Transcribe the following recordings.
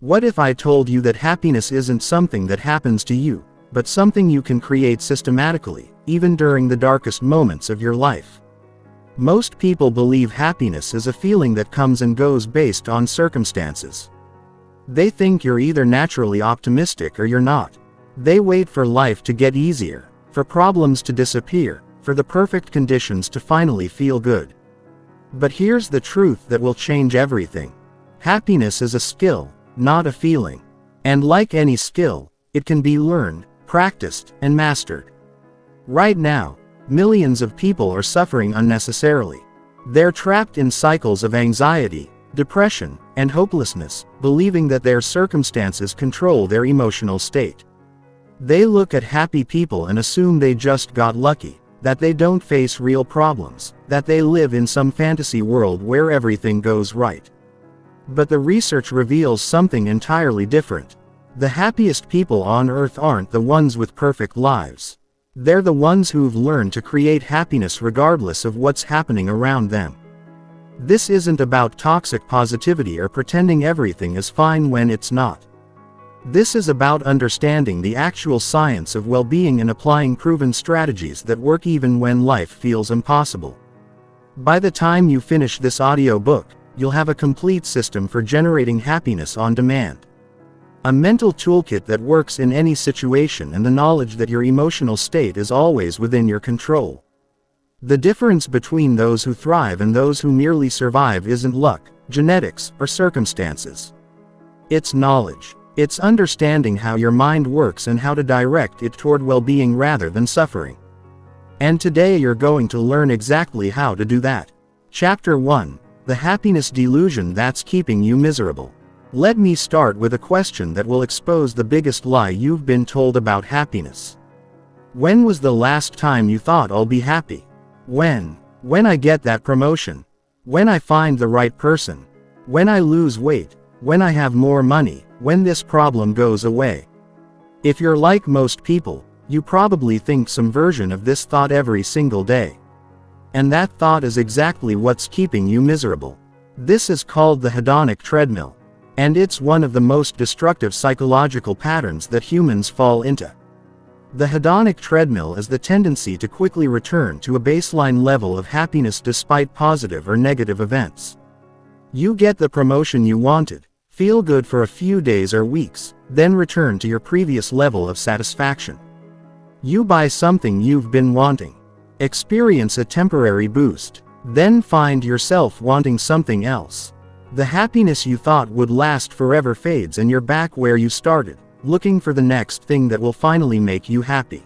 What if I told you that happiness isn't something that happens to you, but something you can create systematically, even during the darkest moments of your life? Most people believe happiness is a feeling that comes and goes based on circumstances. They think you're either naturally optimistic or you're not. They wait for life to get easier, for problems to disappear, for the perfect conditions to finally feel good. But here's the truth that will change everything. Happiness is a skill, not a feeling. And like any skill, it can be learned, practiced, and mastered. Right now, millions of people are suffering unnecessarily. They're trapped in cycles of anxiety, depression, and hopelessness, believing that their circumstances control their emotional state. They look at happy people and assume they just got lucky, that they don't face real problems, that they live in some fantasy world where everything goes right. But the research reveals something entirely different. The happiest people on earth aren't the ones with perfect lives. They're the ones who've learned to create happiness regardless of what's happening around them. This isn't about toxic positivity or pretending everything is fine when it's not. This is about understanding the actual science of well-being and applying proven strategies that work even when life feels impossible. By the time you finish this audiobook, you'll have a complete system for generating happiness on demand. A mental toolkit that works in any situation and the knowledge that your emotional state is always within your control. The difference between those who thrive and those who merely survive isn't luck, genetics, or circumstances. It's knowledge. It's understanding how your mind works and how to direct it toward well-being rather than suffering. And today you're going to learn exactly how to do that. Chapter 1. The happiness delusion that's keeping you miserable. Let me start with a question that will expose the biggest lie you've been told about happiness. When was the last time you thought I'll be happy? When I get that promotion. When I find the right person. When I lose weight. When I have more money. When this problem goes away. If you're like most people, you probably think some version of this thought every single day. And that thought is exactly what's keeping you miserable. This is called the hedonic treadmill. And it's one of the most destructive psychological patterns that humans fall into. The hedonic treadmill is the tendency to quickly return to a baseline level of happiness despite positive or negative events. You get the promotion you wanted, feel good for a few days or weeks, then return to your previous level of satisfaction. You buy something you've been wanting. Experience a temporary boost, then find yourself wanting something else. The happiness you thought would last forever fades and you're back where you started, looking for the next thing that will finally make you happy.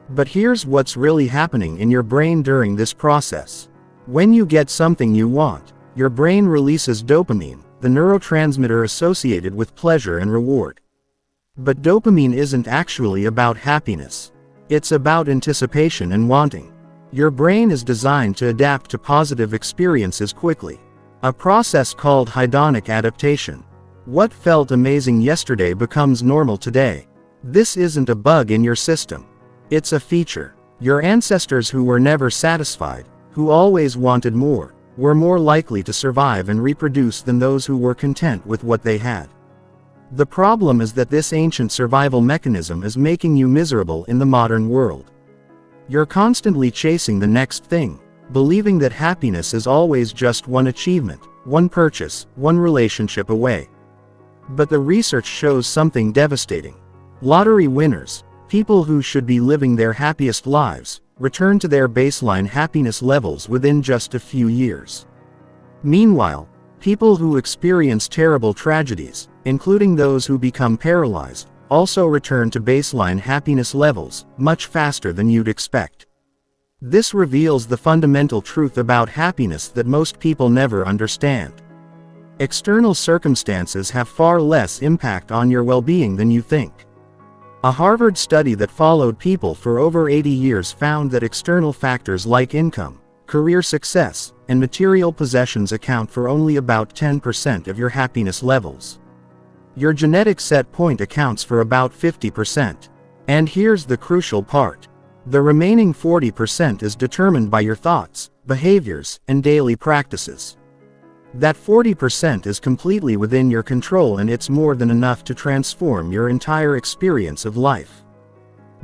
But here's what's really happening in your brain during this process. When you get something you want, your brain releases dopamine, the neurotransmitter associated with pleasure and reward. But dopamine isn't actually about happiness. It's about anticipation and wanting. Your brain is designed to adapt to positive experiences quickly. A process called hedonic adaptation. What felt amazing yesterday becomes normal today. This isn't a bug in your system. It's a feature. Your ancestors who were never satisfied, who always wanted more, were more likely to survive and reproduce than those who were content with what they had. The problem is that this ancient survival mechanism is making you miserable in the modern world. You're constantly chasing the next thing, believing that happiness is always just one achievement, one purchase, one relationship away. But the research shows something devastating. Lottery winners, people who should be living their happiest lives, return to their baseline happiness levels within just a few years. Meanwhile, people who experience terrible tragedies, including those who become paralyzed, also return to baseline happiness levels, much faster than you'd expect. This reveals the fundamental truth about happiness that most people never understand. External circumstances have far less impact on your well-being than you think. A Harvard study that followed people for over 80 years found that external factors like income, career success, and material possessions account for only about 10% of your happiness levels. Your genetic set point accounts for about 50%. And here's the crucial part. The remaining 40% is determined by your thoughts, behaviors, and daily practices. That 40% is completely within your control, and it's more than enough to transform your entire experience of life.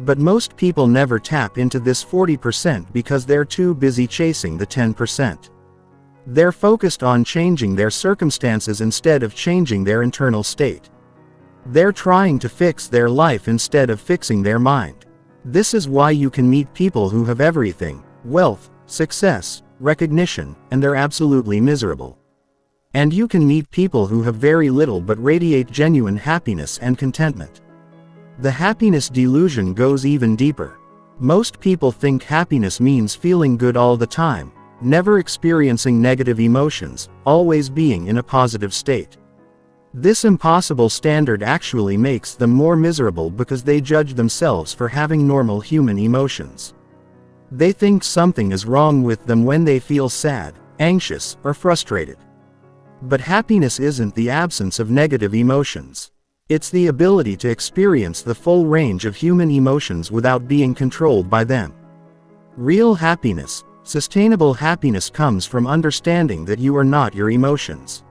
But most people never tap into this 40% because they're too busy chasing the 10%. They're focused on changing their circumstances instead of changing their internal state. They're trying to fix their life instead of fixing their mind. This is why you can meet people who have everything: wealth, success, recognition, and they're absolutely miserable. And you can meet people who have very little but radiate genuine happiness and contentment. The happiness delusion goes even deeper. Most people think happiness means feeling good all the time, never experiencing negative emotions, always being in a positive state. This impossible standard actually makes them more miserable because they judge themselves for having normal human emotions. They think something is wrong with them when they feel sad, anxious, or frustrated. But happiness isn't the absence of negative emotions. It's the ability to experience the full range of human emotions without being controlled by them. Real happiness, sustainable happiness, comes from understanding that you are not your emotions.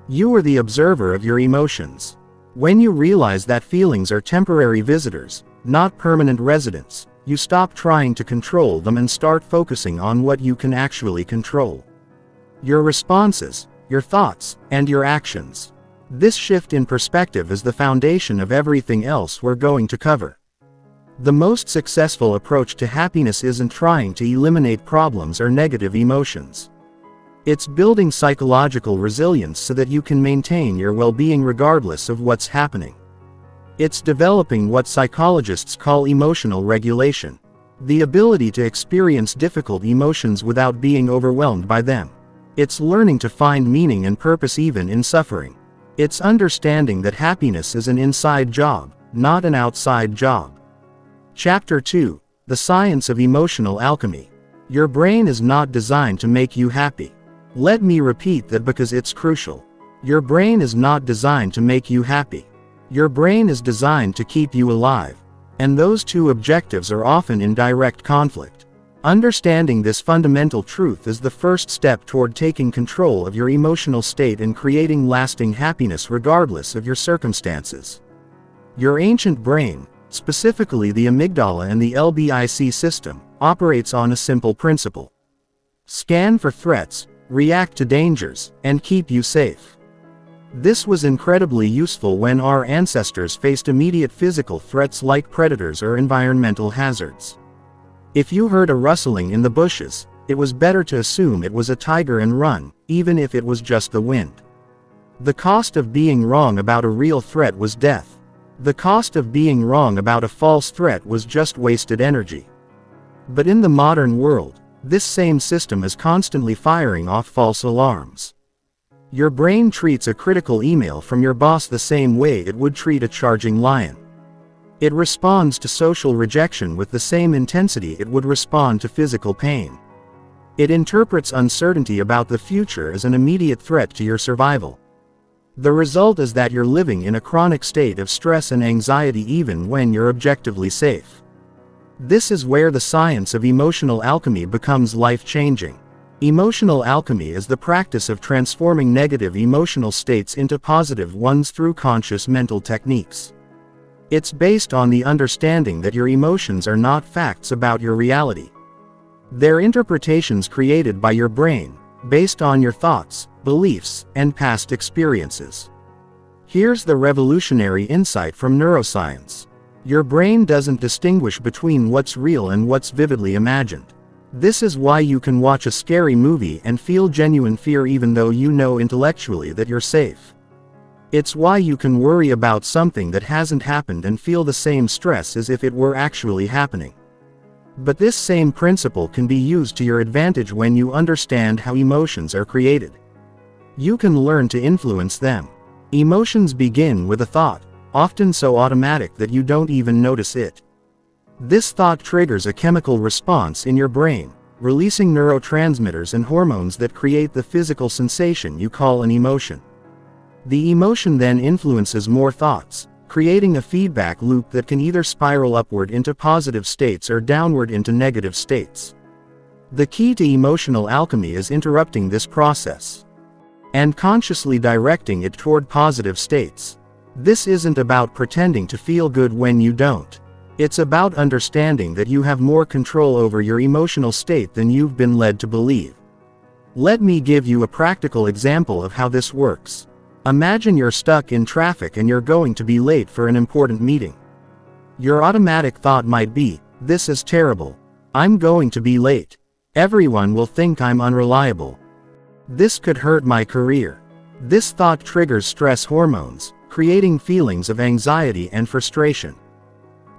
You are the observer of your emotions. When you realize that feelings are temporary visitors, not permanent residents, you stop trying to control them and start focusing on what you can actually control: your responses, your thoughts, and your actions. This shift in perspective is the foundation of everything else we're going to cover. The most successful approach to happiness isn't trying to eliminate problems or negative emotions. It's building psychological resilience so that you can maintain your well-being regardless of what's happening. It's developing what psychologists call emotional regulation, the ability to experience difficult emotions without being overwhelmed by them. It's learning to find meaning and purpose even in suffering. It's understanding that happiness is an inside job, not an outside job. Chapter 2: The Science of Emotional Alchemy. Your brain is not designed to make you happy. Let me repeat that because it's crucial. Your brain is not designed to make you happy. Your brain is designed to keep you alive. And those two objectives are often in direct conflict. Understanding this fundamental truth is the first step toward taking control of your emotional state and creating lasting happiness regardless of your circumstances. Your ancient brain, specifically the amygdala and the LBIC system, operates on a simple principle: scan for threats, react to dangers, and keep you safe. This was incredibly useful when our ancestors faced immediate physical threats like predators or environmental hazards. If you heard a rustling in the bushes, it was better to assume it was a tiger and run, even if it was just the wind. The cost of being wrong about a real threat was death. The cost of being wrong about a false threat was just wasted energy. But in the modern world, this same system is constantly firing off false alarms. Your brain treats a critical email from your boss the same way it would treat a charging lion. It responds to social rejection with the same intensity it would respond to physical pain. It interprets uncertainty about the future as an immediate threat to your survival. The result is that you're living in a chronic state of stress and anxiety even when you're objectively safe. This is where the science of emotional alchemy becomes life-changing. Emotional alchemy is the practice of transforming negative emotional states into positive ones through conscious mental techniques. It's based on the understanding that your emotions are not facts about your reality. They're interpretations created by your brain, based on your thoughts, beliefs, and past experiences. Here's the revolutionary insight from neuroscience. Your brain doesn't distinguish between what's real and what's vividly imagined. This is why you can watch a scary movie and feel genuine fear even though you know intellectually that you're safe. It's why you can worry about something that hasn't happened and feel the same stress as if it were actually happening. But this same principle can be used to your advantage when you understand how emotions are created. You can learn to influence them. Emotions begin with a thought, often so automatic that you don't even notice it. This thought triggers a chemical response in your brain, releasing neurotransmitters and hormones that create the physical sensation you call an emotion. The emotion then influences more thoughts, creating a feedback loop that can either spiral upward into positive states or downward into negative states. The key to emotional alchemy is interrupting this process. and consciously directing it toward positive states. This isn't about pretending to feel good when you don't. It's about understanding that you have more control over your emotional state than you've been led to believe. Let me give you a practical example of how this works. Imagine you're stuck in traffic and you're going to be late for an important meeting. Your automatic thought might be, "This is terrible. I'm going to be late. Everyone will think I'm unreliable. This could hurt my career." This thought triggers stress hormones, creating feelings of anxiety and frustration.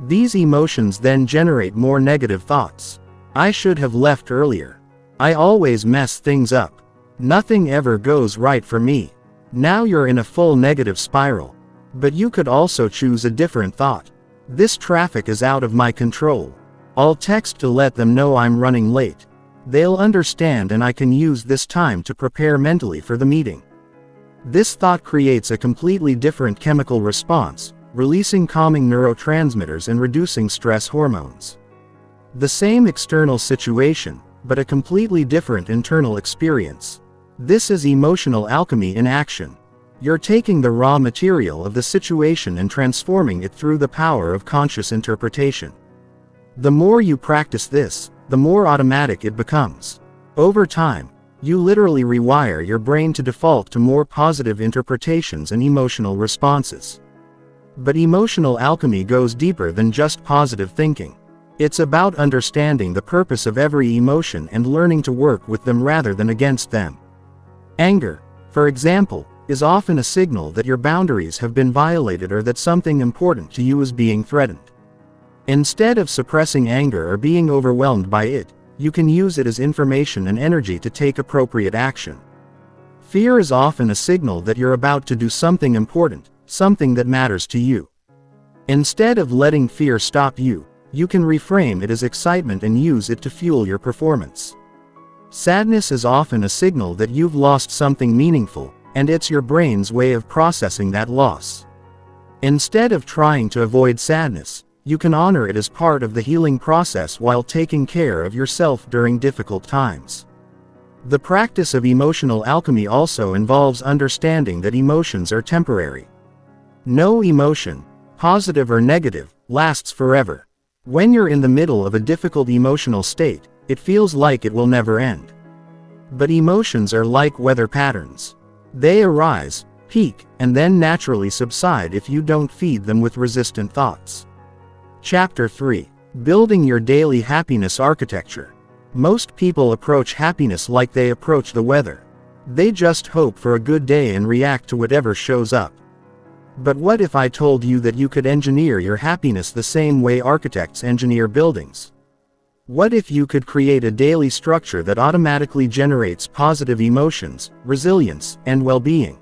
These emotions then generate more negative thoughts. "I should have left earlier. I always mess things up. Nothing ever goes right for me." Now you're in a full negative spiral. But you could also choose a different thought. "This traffic is out of my control. I'll text to let them know I'm running late. They'll understand and I can use this time to prepare mentally for the meeting." This thought creates a completely different chemical response, releasing calming neurotransmitters and reducing stress hormones. The same external situation, but a completely different internal experience. This is emotional alchemy in action. You're taking the raw material of the situation and transforming it through the power of conscious interpretation. The more you practice this, the more automatic it becomes. Over time, you literally rewire your brain to default to more positive interpretations and emotional responses. But emotional alchemy goes deeper than just positive thinking. It's about understanding the purpose of every emotion and learning to work with them rather than against them. Anger, for example, is often a signal that your boundaries have been violated or that something important to you is being threatened. Instead of suppressing anger or being overwhelmed by it, you can use it as information and energy to take appropriate action. Fear is often a signal that you're about to do something important, something that matters to you. Instead of letting fear stop you, you can reframe it as excitement and use it to fuel your performance. Sadness is often a signal that you've lost something meaningful, and it's your brain's way of processing that loss. Instead of trying to avoid sadness, you can honor it as part of the healing process while taking care of yourself during difficult times. The practice of emotional alchemy also involves understanding that emotions are temporary. No emotion, positive or negative, lasts forever. When you're in the middle of a difficult emotional state, it feels like it will never end. But emotions are like weather patterns. They arise, peak, and then naturally subside if you don't feed them with resistant thoughts. Chapter 3. Building Your Daily Happiness Architecture. Most people approach happiness like they approach the weather. They just hope for a good day and react to whatever shows up. But what if I told you that you could engineer your happiness the same way architects engineer buildings? What if you could create a daily structure that automatically generates positive emotions, resilience, and well-being?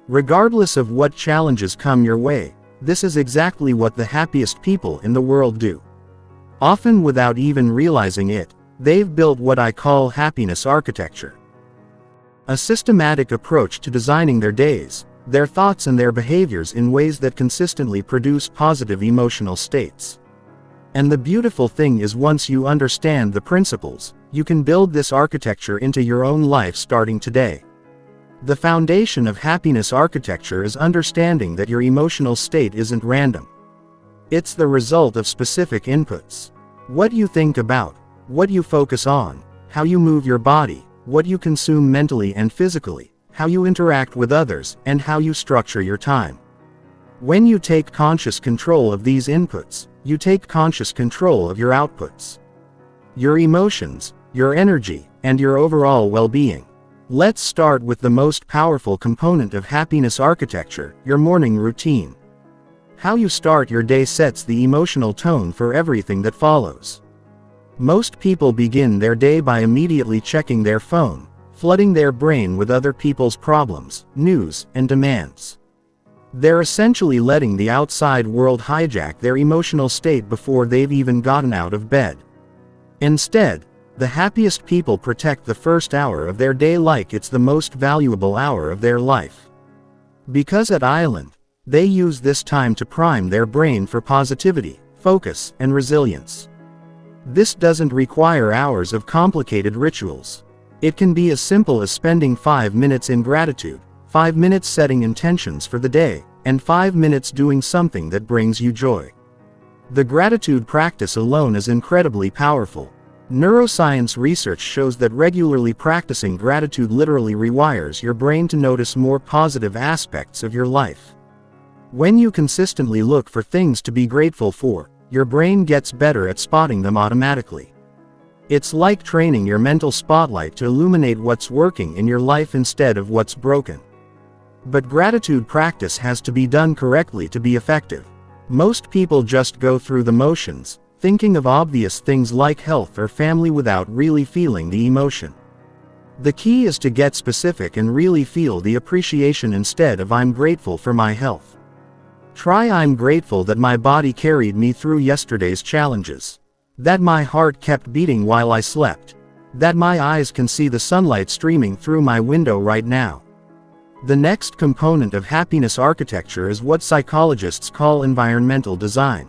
Regardless of what challenges come your way, this is exactly what the happiest people in the world do. Often without even realizing it, they've built what I call happiness architecture. A systematic approach to designing their days, their thoughts and their behaviors in ways that consistently produce positive emotional states. And the beautiful thing is, once you understand the principles, you can build this architecture into your own life starting today. The foundation of happiness architecture is understanding that your emotional state isn't random. It's the result of specific inputs. What you think about, what you focus on, how you move your body, what you consume mentally and physically, how you interact with others, and how you structure your time. When you take conscious control of these inputs, you take conscious control of your outputs. Your emotions, your energy, and your overall well-being. Let's start with the most powerful component of happiness architecture, your morning routine. How you start your day sets the emotional tone for everything that follows. Most people begin their day by immediately checking their phone, flooding their brain with other people's problems, news, and demands. They're essentially letting the outside world hijack their emotional state before they've even gotten out of bed. Instead, the happiest people protect the first hour of their day like it's the most valuable hour of their life. Because at Island, they use this time to prime their brain for positivity, focus, and resilience. This doesn't require hours of complicated rituals. It can be as simple as spending 5 minutes in gratitude, 5 minutes setting intentions for the day, and 5 minutes doing something that brings you joy. The gratitude practice alone is incredibly powerful. Neuroscience research shows that regularly practicing gratitude literally rewires your brain to notice more positive aspects of your life. When you consistently look for things to be grateful for, your brain gets better at spotting them automatically. It's like training your mental spotlight to illuminate what's working in your life instead of what's broken. But gratitude practice has to be done correctly to be effective. Most people just go through the motions, thinking of obvious things like health or family without really feeling the emotion. The key is to get specific and really feel the appreciation instead of "I'm grateful for my health." Try "I'm grateful that my body carried me through yesterday's challenges. That my heart kept beating while I slept. That my eyes can see the sunlight streaming through my window right now." The next component of happiness architecture is what psychologists call environmental design.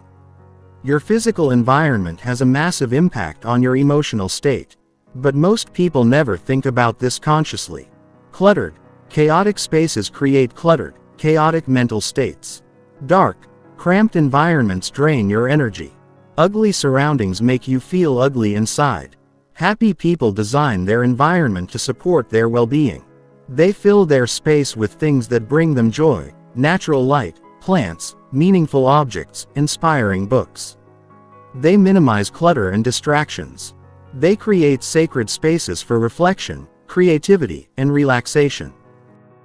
Your physical environment has a massive impact on your emotional state. But most people never think about this consciously. Cluttered, chaotic spaces create cluttered, chaotic mental states. Dark, cramped environments drain your energy. Ugly surroundings make you feel ugly inside. Happy people design their environment to support their well-being. They fill their space with things that bring them joy: natural light, plants, meaningful objects, inspiring books. They minimize clutter and distractions. They create sacred spaces for reflection, creativity, and relaxation.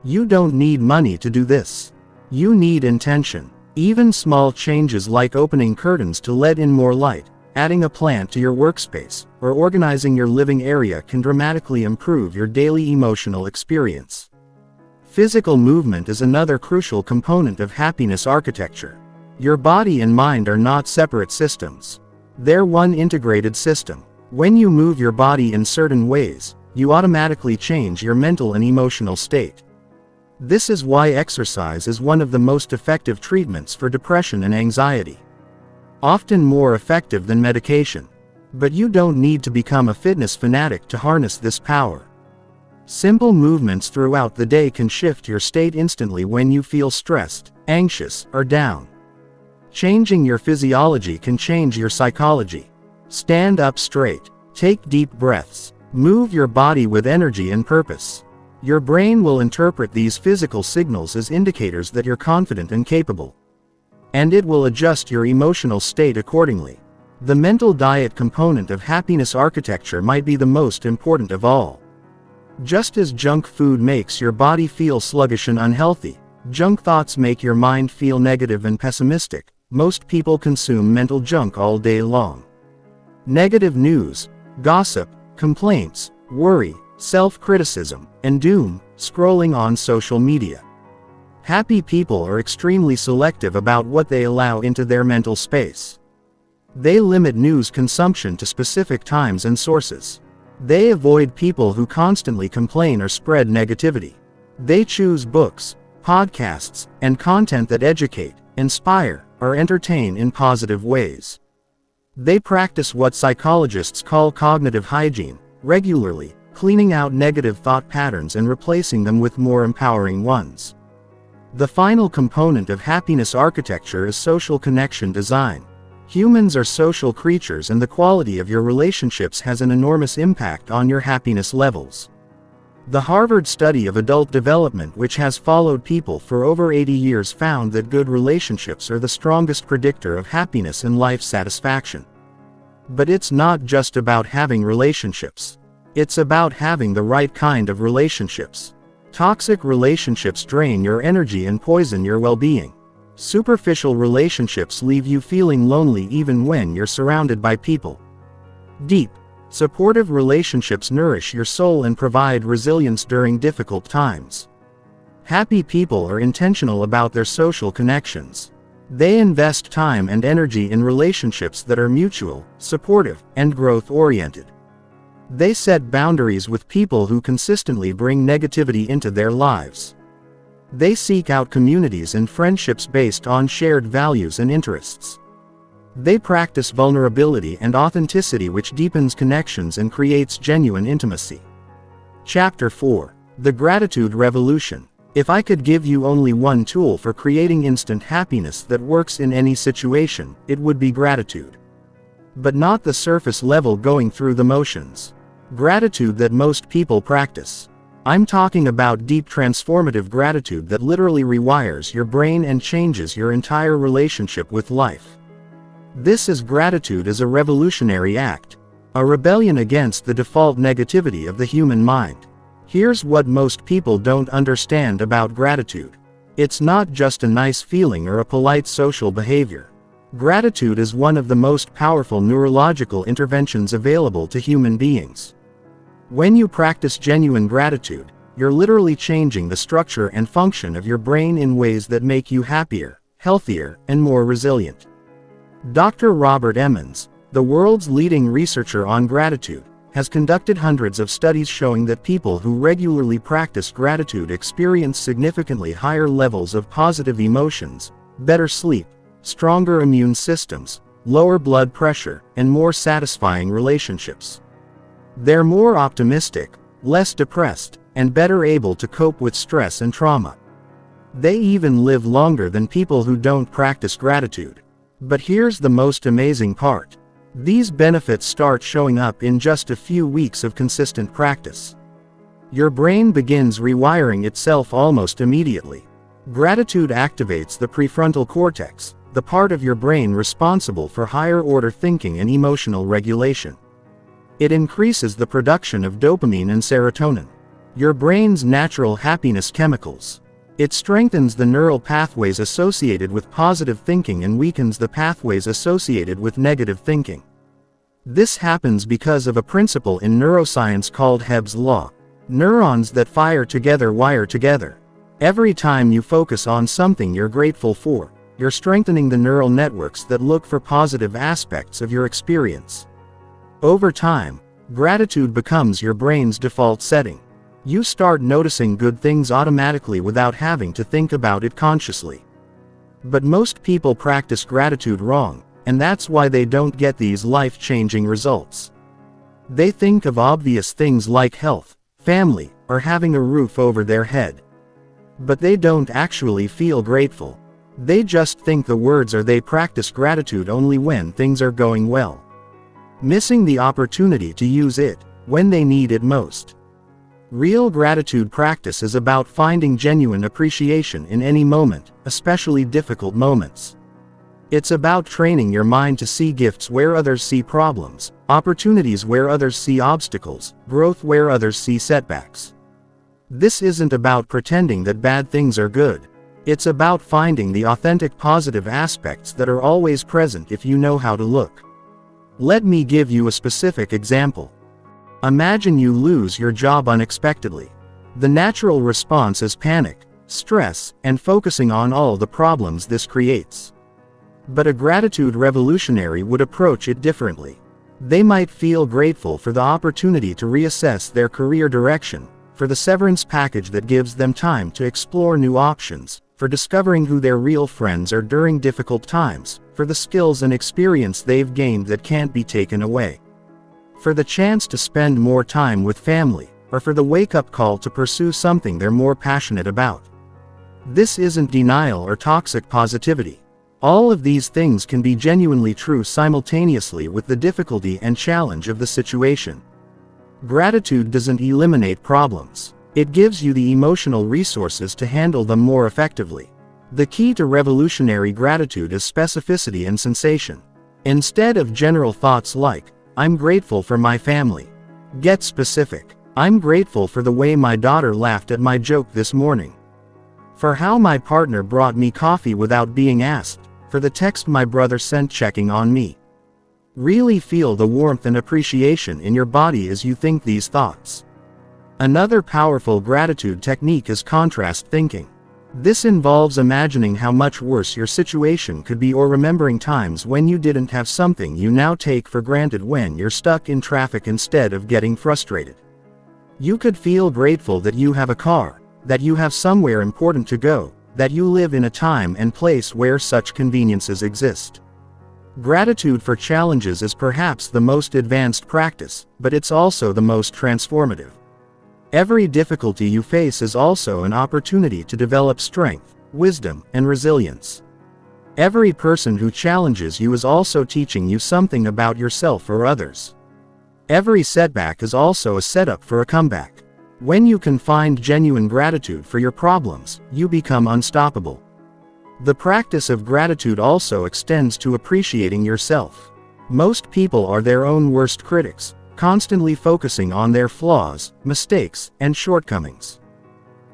You don't need money to do this. You need intention. Even small changes like opening curtains to let in more light, adding a plant to your workspace, or organizing your living area can dramatically improve your daily emotional experience. Physical movement is another crucial component of happiness architecture. Your body and mind are not separate systems. They're one integrated system. When you move your body in certain ways, you automatically change your mental and emotional state. This is why exercise is one of the most effective treatments for depression and anxiety. Often more effective than medication. But you don't need to become a fitness fanatic to harness this power. Simple movements throughout the day can shift your state instantly when you feel stressed, anxious, or down. Changing your physiology can change your psychology. Stand up straight. Take deep breaths. Move your body with energy and purpose. Your brain will interpret these physical signals as indicators that you're confident and capable. And it will adjust your emotional state accordingly. The mental diet component of happiness architecture might be the most important of all. Just as junk food makes your body feel sluggish and unhealthy, junk thoughts make your mind feel negative and pessimistic. Most people consume mental junk all day long. Negative news, gossip, complaints, worry, self-criticism, and doom scrolling on social media. Happy people are extremely selective about what they allow into their mental space. They limit news consumption to specific times and sources. They avoid people who constantly complain or spread negativity. They choose books, podcasts, and content that educate, inspire, or entertain in positive ways. They practice what psychologists call cognitive hygiene, regularly, cleaning out negative thought patterns and replacing them with more empowering ones. The final component of happiness architecture is social connection design. Humans are social creatures, and the quality of your relationships has an enormous impact on your happiness levels. The Harvard study of adult development, which has followed people for over 80 years, found that good relationships are the strongest predictor of happiness and life satisfaction. But it's not just about having relationships. It's about having the right kind of relationships. Toxic relationships drain your energy and poison your well-being. Superficial relationships leave you feeling lonely even when you're surrounded by people. Deep, supportive relationships nourish your soul and provide resilience during difficult times. Happy people are intentional about their social connections. They invest time and energy in relationships that are mutual, supportive, and growth-oriented. They set boundaries with people who consistently bring negativity into their lives. They seek out communities and friendships based on shared values and interests. They practice vulnerability and authenticity, which deepens connections and creates genuine intimacy. Chapter 4. The Gratitude Revolution. If I could give you only one tool for creating instant happiness that works in any situation, it would be gratitude. But not the surface level going through the motions. Gratitude that most people practice. I'm talking about deep transformative gratitude that literally rewires your brain and changes your entire relationship with life. This is gratitude as a revolutionary act. A rebellion against the default negativity of the human mind. Here's what most people don't understand about gratitude. It's not just a nice feeling or a polite social behavior. Gratitude is one of the most powerful neurological interventions available to human beings. When you practice genuine gratitude, you're literally changing the structure and function of your brain in ways that make you happier, healthier, and more resilient. Dr. Robert Emmons, the world's leading researcher on gratitude, has conducted hundreds of studies showing that people who regularly practice gratitude experience significantly higher levels of positive emotions, better sleep, stronger immune systems, lower blood pressure, and more satisfying relationships. They're more optimistic, less depressed, and better able to cope with stress and trauma. They even live longer than people who don't practice gratitude. But here's the most amazing part. These benefits start showing up in just a few weeks of consistent practice. Your brain begins rewiring itself almost immediately. Gratitude activates the prefrontal cortex, the part of your brain responsible for higher-order thinking and emotional regulation. It increases the production of dopamine and serotonin, your brain's natural happiness chemicals. It strengthens the neural pathways associated with positive thinking and weakens the pathways associated with negative thinking. This happens because of a principle in neuroscience called Hebb's law. Neurons that fire together wire together. Every time you focus on something you're grateful for, you're strengthening the neural networks that look for positive aspects of your experience. Over time, gratitude becomes your brain's default setting. You start noticing good things automatically without having to think about it consciously. But most people practice gratitude wrong, and that's why they don't get these life-changing results. They think of obvious things like health, family, or having a roof over their head. But they don't actually feel grateful. They just think the words are. They practice gratitude only when things are going well, missing the opportunity to use it when they need it most. Real gratitude practice is about finding genuine appreciation in any moment, especially difficult moments. It's about training your mind to see gifts where others see problems, opportunities where others see obstacles, growth where others see setbacks. This isn't about pretending that bad things are good. It's about finding the authentic positive aspects that are always present if you know how to look. Let me give you a specific example. Imagine you lose your job unexpectedly. The natural response is panic, stress, and focusing on all the problems this creates. But a gratitude revolutionary would approach it differently. They might feel grateful for the opportunity to reassess their career direction, for the severance package that gives them time to explore new options, for discovering who their real friends are during difficult times, for the skills and experience they've gained that can't be taken away, for the chance to spend more time with family, or for the wake-up call to pursue something they're more passionate about. This isn't denial or toxic positivity. All of these things can be genuinely true simultaneously with the difficulty and challenge of the situation. Gratitude doesn't eliminate problems. It gives you the emotional resources to handle them more effectively. The key to revolutionary gratitude is specificity and sensation. Instead of general thoughts like, "I'm grateful for my family," get specific. "I'm grateful for the way my daughter laughed at my joke this morning. For how my partner brought me coffee without being asked. For the text my brother sent checking on me." Really feel the warmth and appreciation in your body as you think these thoughts. Another powerful gratitude technique is contrast thinking. This involves imagining how much worse your situation could be or remembering times when you didn't have something you now take for granted when you're stuck in traffic instead of getting frustrated. You could feel grateful that you have a car, that you have somewhere important to go, that you live in a time and place where such conveniences exist. Gratitude for challenges is perhaps the most advanced practice, but it's also the most transformative. Every difficulty you face is also an opportunity to develop strength, wisdom, and resilience. Every person who challenges you is also teaching you something about yourself or others. Every setback is also a setup for a comeback. When you can find genuine gratitude for your problems, you become unstoppable. The practice of gratitude also extends to appreciating yourself. Most people are their own worst critics, constantly focusing on their flaws, mistakes, and shortcomings.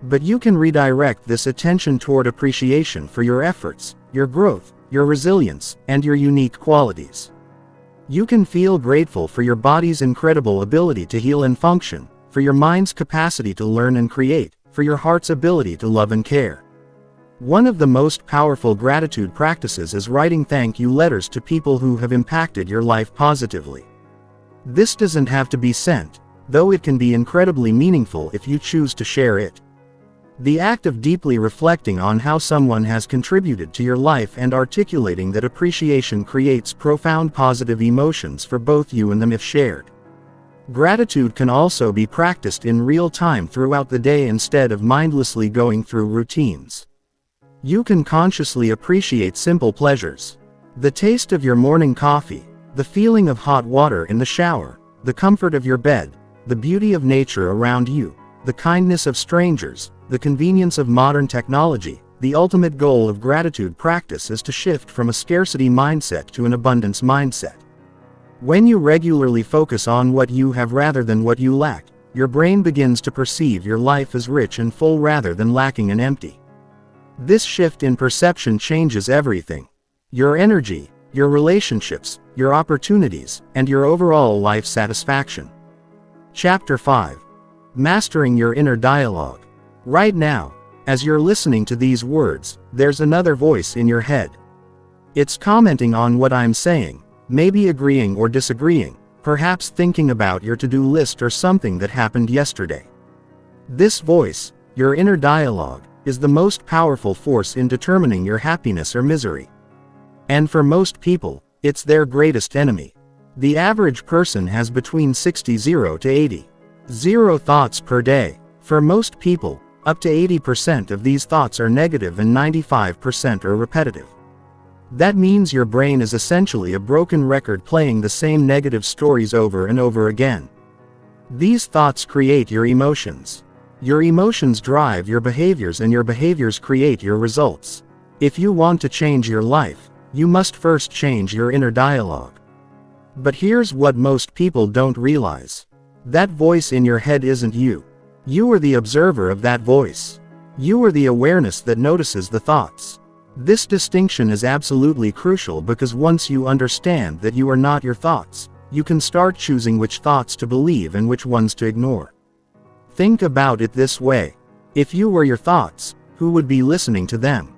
But you can redirect this attention toward appreciation for your efforts, your growth, your resilience, and your unique qualities. You can feel grateful for your body's incredible ability to heal and function, for your mind's capacity to learn and create, for your heart's ability to love and care. One of the most powerful gratitude practices is writing thank you letters to people who have impacted your life positively. This doesn't have to be sent, though it can be incredibly meaningful if you choose to share it. The act of deeply reflecting on how someone has contributed to your life and articulating that appreciation creates profound positive emotions for both you and them if shared. Gratitude can also be practiced in real time throughout the day instead of mindlessly going through routines. You can consciously appreciate simple pleasures. The taste of your morning coffee, the feeling of hot water in the shower, the comfort of your bed, the beauty of nature around you, the kindness of strangers, the convenience of modern technology. The ultimate goal of gratitude practice is to shift from a scarcity mindset to an abundance mindset. When you regularly focus on what you have rather than what you lack, your brain begins to perceive your life as rich and full rather than lacking and empty. This shift in perception changes everything: your energy, your relationships, your opportunities, and your overall life satisfaction. Chapter 5. Mastering your inner dialogue. Right now, as you're listening to these words, there's another voice in your head. It's commenting on what I'm saying, maybe agreeing or disagreeing, perhaps thinking about your to-do list or something that happened yesterday. This voice, your inner dialogue, is the most powerful force in determining your happiness or misery. And for most people, it's their greatest enemy. The average person has between 60 to 80 thoughts per day. For most people, up to 80% of these thoughts are negative and 95% are repetitive. That means your brain is essentially a broken record playing the same negative stories over and over again. These thoughts create your emotions. Your emotions drive your behaviors and your behaviors create your results. If you want to change your life, you must first change your inner dialogue. But here's what most people don't realize. That voice in your head isn't you. You are the observer of that voice. You are the awareness that notices the thoughts. This distinction is absolutely crucial because once you understand that you are not your thoughts, you can start choosing which thoughts to believe and which ones to ignore. Think about it this way. If you were your thoughts, who would be listening to them?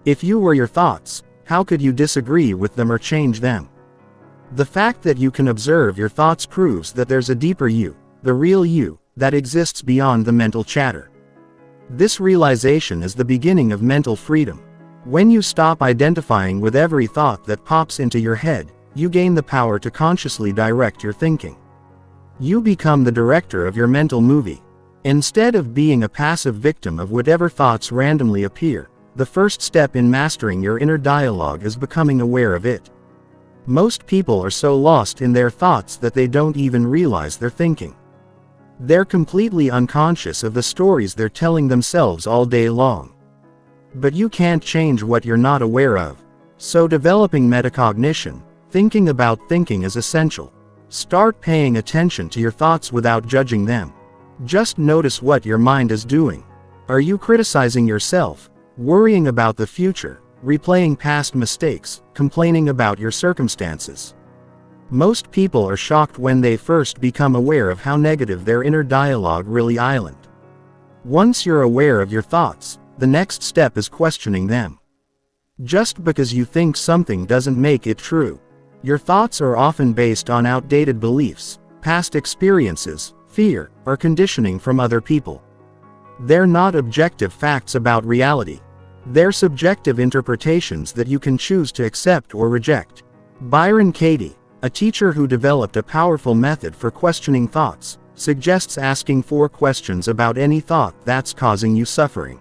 If you were your thoughts, how could you disagree with them or change them? The fact that you can observe your thoughts proves that there's a deeper you, the real you, that exists beyond the mental chatter. This realization is the beginning of mental freedom. When you stop identifying with every thought that pops into your head, you gain the power to consciously direct your thinking. You become the director of your mental movie. Instead of being a passive victim of whatever thoughts randomly appear, the first step in mastering your inner dialogue is becoming aware of it. Most people are so lost in their thoughts that they don't even realize they're thinking. They're completely unconscious of the stories they're telling themselves all day long. But you can't change what you're not aware of. So developing metacognition, thinking about thinking, is essential. Start paying attention to your thoughts without judging them. Just notice what your mind is doing. Are you criticizing yourself, worrying about the future, replaying past mistakes, complaining about your circumstances? Most people are shocked when they first become aware of how negative their inner dialogue really is. Once you're aware of your thoughts, the next step is questioning them. Just because you think something doesn't make it true. Your thoughts are often based on outdated beliefs, past experiences, fear, or conditioning from other people. They're not objective facts about reality. They're subjective interpretations that you can choose to accept or reject. Byron Katie, a teacher who developed a powerful method for questioning thoughts, suggests asking 4 questions about any thought that's causing you suffering.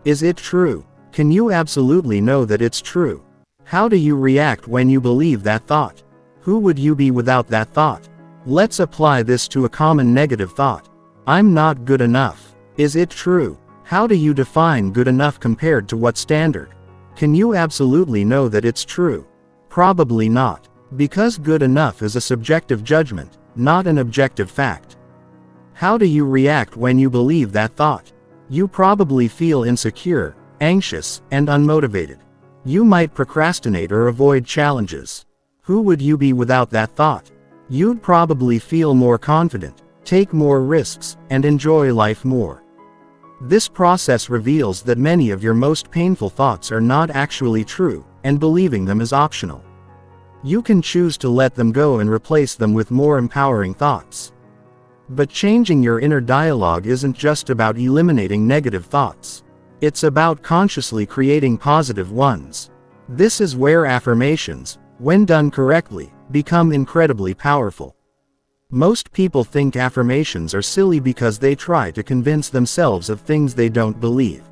Is it true? Can you absolutely know that it's true? How do you react when you believe that thought? Who would you be without that thought? Let's apply this to a common negative thought. I'm not good enough. Is it true? How do you define good enough compared to what standard? Can you absolutely know that it's true? Probably not. Because good enough is a subjective judgment, not an objective fact. How do you react when you believe that thought? You probably feel insecure, anxious, and unmotivated. You might procrastinate or avoid challenges. Who would you be without that thought? You'd probably feel more confident, take more risks, and enjoy life more. This process reveals that many of your most painful thoughts are not actually true, and believing them is optional. You can choose to let them go and replace them with more empowering thoughts. But changing your inner dialogue isn't just about eliminating negative thoughts. It's about consciously creating positive ones. This is where affirmations, when done correctly, become incredibly powerful. Most people think affirmations are silly because they try to convince themselves of things they don't believe.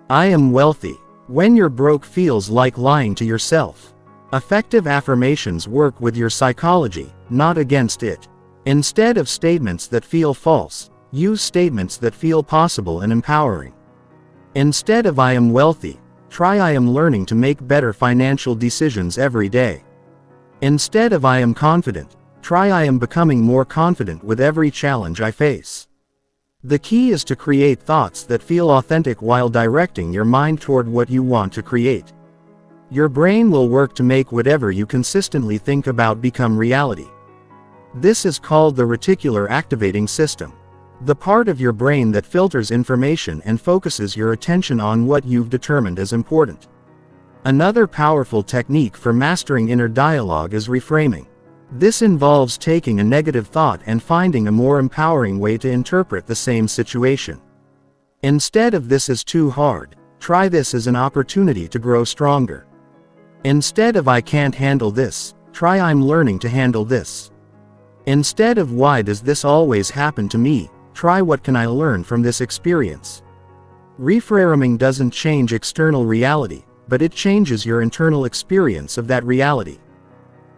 I am wealthy. When you're broke feels like lying to yourself. Effective affirmations work with your psychology, not against it. Instead of statements that feel false, use statements that feel possible and empowering. Instead of I am wealthy, try I am learning to make better financial decisions every day. Instead of I am confident, try I am becoming more confident with every challenge I face. The key is to create thoughts that feel authentic while directing your mind toward what you want to create. Your brain will work to make whatever you consistently think about become reality. This is called the reticular activating system, the part of your brain that filters information and focuses your attention on what you've determined as important. Another powerful technique for mastering inner dialogue is reframing. This involves taking a negative thought and finding a more empowering way to interpret the same situation. Instead of this is too hard, try this as an opportunity to grow stronger. Instead of I can't handle this, try I'm learning to handle this. Instead of why does this always happen to me, try what can I learn from this experience. Reframing doesn't change external reality, but it changes your internal experience of that reality.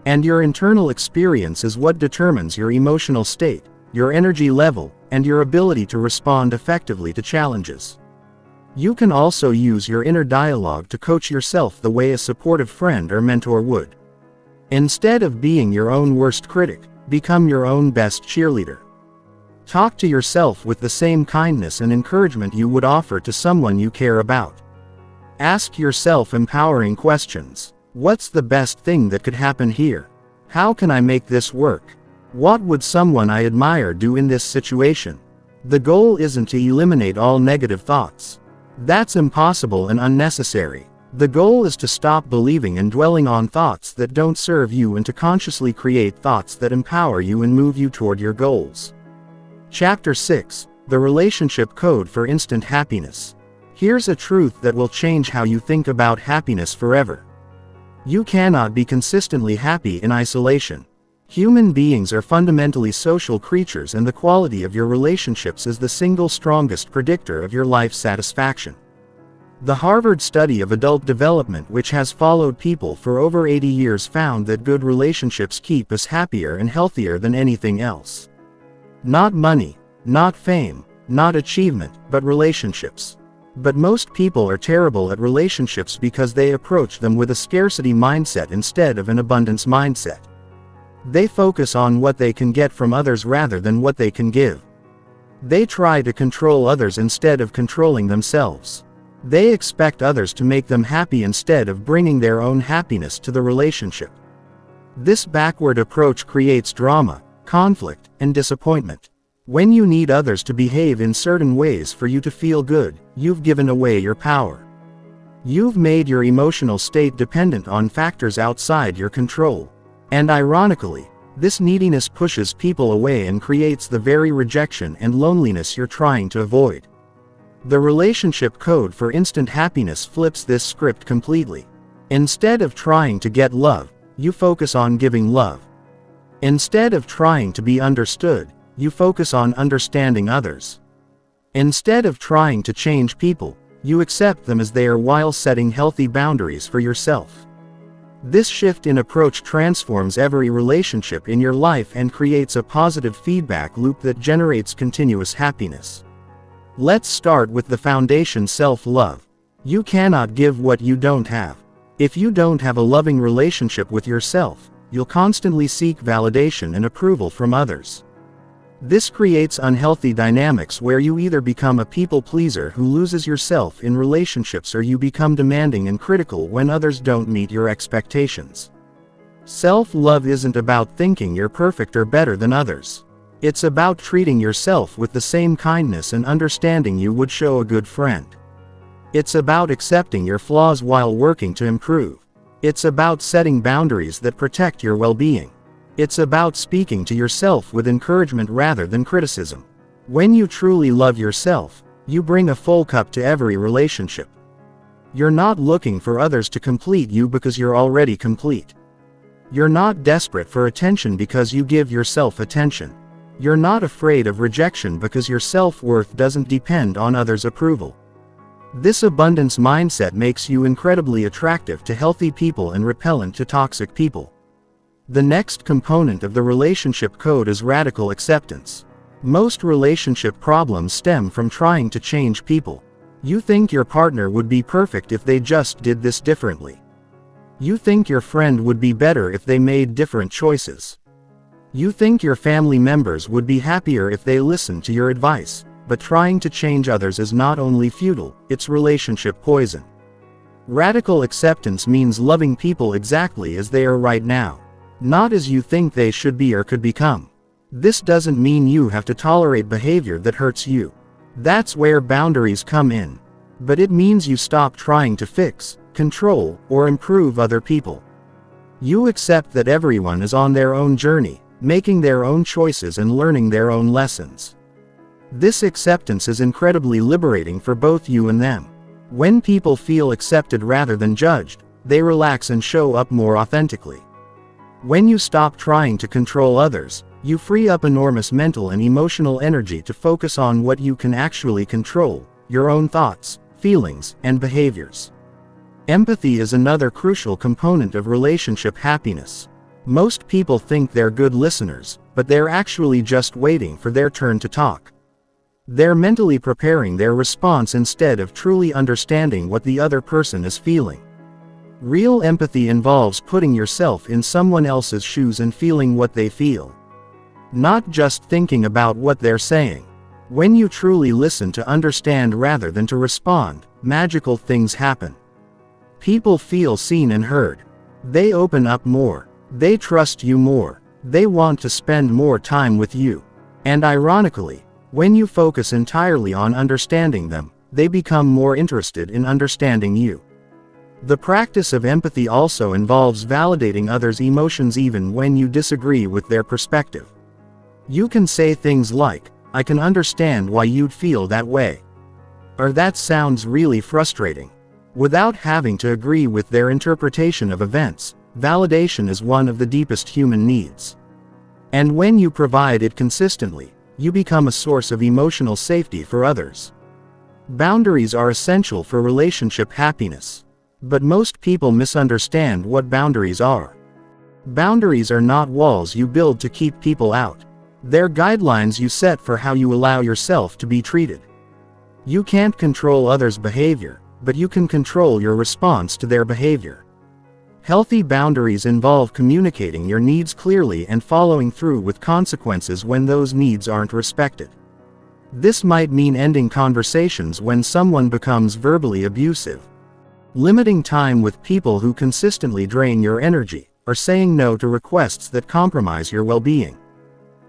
And your internal experience is what determines your emotional state, your energy level, and your ability to respond effectively to challenges. You can also use your inner dialogue to coach yourself the way a supportive friend or mentor would. Instead of being your own worst critic, become your own best cheerleader. Talk to yourself with the same kindness and encouragement you would offer to someone you care about. Ask yourself empowering questions. What's the best thing that could happen here? How can I make this work? What would someone I admire do in this situation? The goal isn't to eliminate all negative thoughts. That's impossible and unnecessary. The goal is to stop believing and dwelling on thoughts that don't serve you and to consciously create thoughts that empower you and move you toward your goals. Chapter 6: The Relationship Code for Instant Happiness. Here's a truth that will change how you think about happiness forever. You cannot be consistently happy in isolation. Human beings are fundamentally social creatures, and the quality of your relationships is the single strongest predictor of your life satisfaction. The Harvard study of adult development, which has followed people for over 80 years, found that good relationships keep us happier and healthier than anything else. Not money, not fame, not achievement, but relationships. But most people are terrible at relationships because they approach them with a scarcity mindset instead of an abundance mindset. They focus on what they can get from others rather than what they can give. They try to control others instead of controlling themselves. They expect others to make them happy instead of bringing their own happiness to the relationship. This backward approach creates drama, conflict, and disappointment. When you need others to behave in certain ways for you to feel good, you've given away your power. You've made your emotional state dependent on factors outside your control. And ironically, this neediness pushes people away and creates the very rejection and loneliness you're trying to avoid. The relationship code for instant happiness flips this script completely. Instead of trying to get love, you focus on giving love. Instead of trying to be understood, you focus on understanding others. Instead of trying to change people, you accept them as they are while setting healthy boundaries for yourself. This shift in approach transforms every relationship in your life and creates a positive feedback loop that generates continuous happiness. Let's start with the foundation: self-love. You cannot give what you don't have. If you don't have a loving relationship with yourself, you'll constantly seek validation and approval from others. This creates unhealthy dynamics where you either become a people pleaser who loses yourself in relationships, or you become demanding and critical when others don't meet your expectations. Self-love isn't about thinking you're perfect or better than others. It's about treating yourself with the same kindness and understanding you would show a good friend. It's about accepting your flaws while working to improve. It's about setting boundaries that protect your well-being. It's about speaking to yourself with encouragement rather than criticism. When you truly love yourself, you bring a full cup to every relationship. You're not looking for others to complete you because you're already complete. You're not desperate for attention because you give yourself attention. You're not afraid of rejection because your self-worth doesn't depend on others' approval. This abundance mindset makes you incredibly attractive to healthy people and repellent to toxic people. The next component of the relationship code is radical acceptance. Most relationship problems stem from trying to change people. You think your partner would be perfect if they just did this differently. You think your friend would be better if they made different choices. You think your family members would be happier if they listened to your advice. But trying to change others is not only futile, it's relationship poison. Radical acceptance means loving people exactly as they are right now, not as you think they should be or could become. This doesn't mean you have to tolerate behavior that hurts you. That's where boundaries come in. But it means you stop trying to fix, control, or improve other people. You accept that everyone is on their own journey, making their own choices and learning their own lessons. This acceptance is incredibly liberating for both you and them. When people feel accepted rather than judged, they relax and show up more authentically. When you stop trying to control others, you free up enormous mental and emotional energy to focus on what you can actually control: your own thoughts, feelings, and behaviors. Empathy is another crucial component of relationship happiness. Most people think they're good listeners, but they're actually just waiting for their turn to talk. They're mentally preparing their response instead of truly understanding what the other person is feeling. Real empathy involves putting yourself in someone else's shoes and feeling what they feel, not just thinking about what they're saying. When you truly listen to understand rather than to respond, magical things happen. People feel seen and heard. They open up more. They trust you more. They want to spend more time with you. And ironically, when you focus entirely on understanding them, they become more interested in understanding you. The practice of empathy also involves validating others' emotions even when you disagree with their perspective. You can say things like, "I can understand why you'd feel that way," or "That sounds really frustrating," without having to agree with their interpretation of events. Validation is one of the deepest human needs. And when you provide it consistently, you become a source of emotional safety for others. Boundaries are essential for relationship happiness. But most people misunderstand what boundaries are. Boundaries are not walls you build to keep people out. They're guidelines you set for how you allow yourself to be treated. You can't control others' behavior, but you can control your response to their behavior. Healthy boundaries involve communicating your needs clearly and following through with consequences when those needs aren't respected. This might mean ending conversations when someone becomes verbally abusive, limiting time with people who consistently drain your energy, or saying no to requests that compromise your well-being.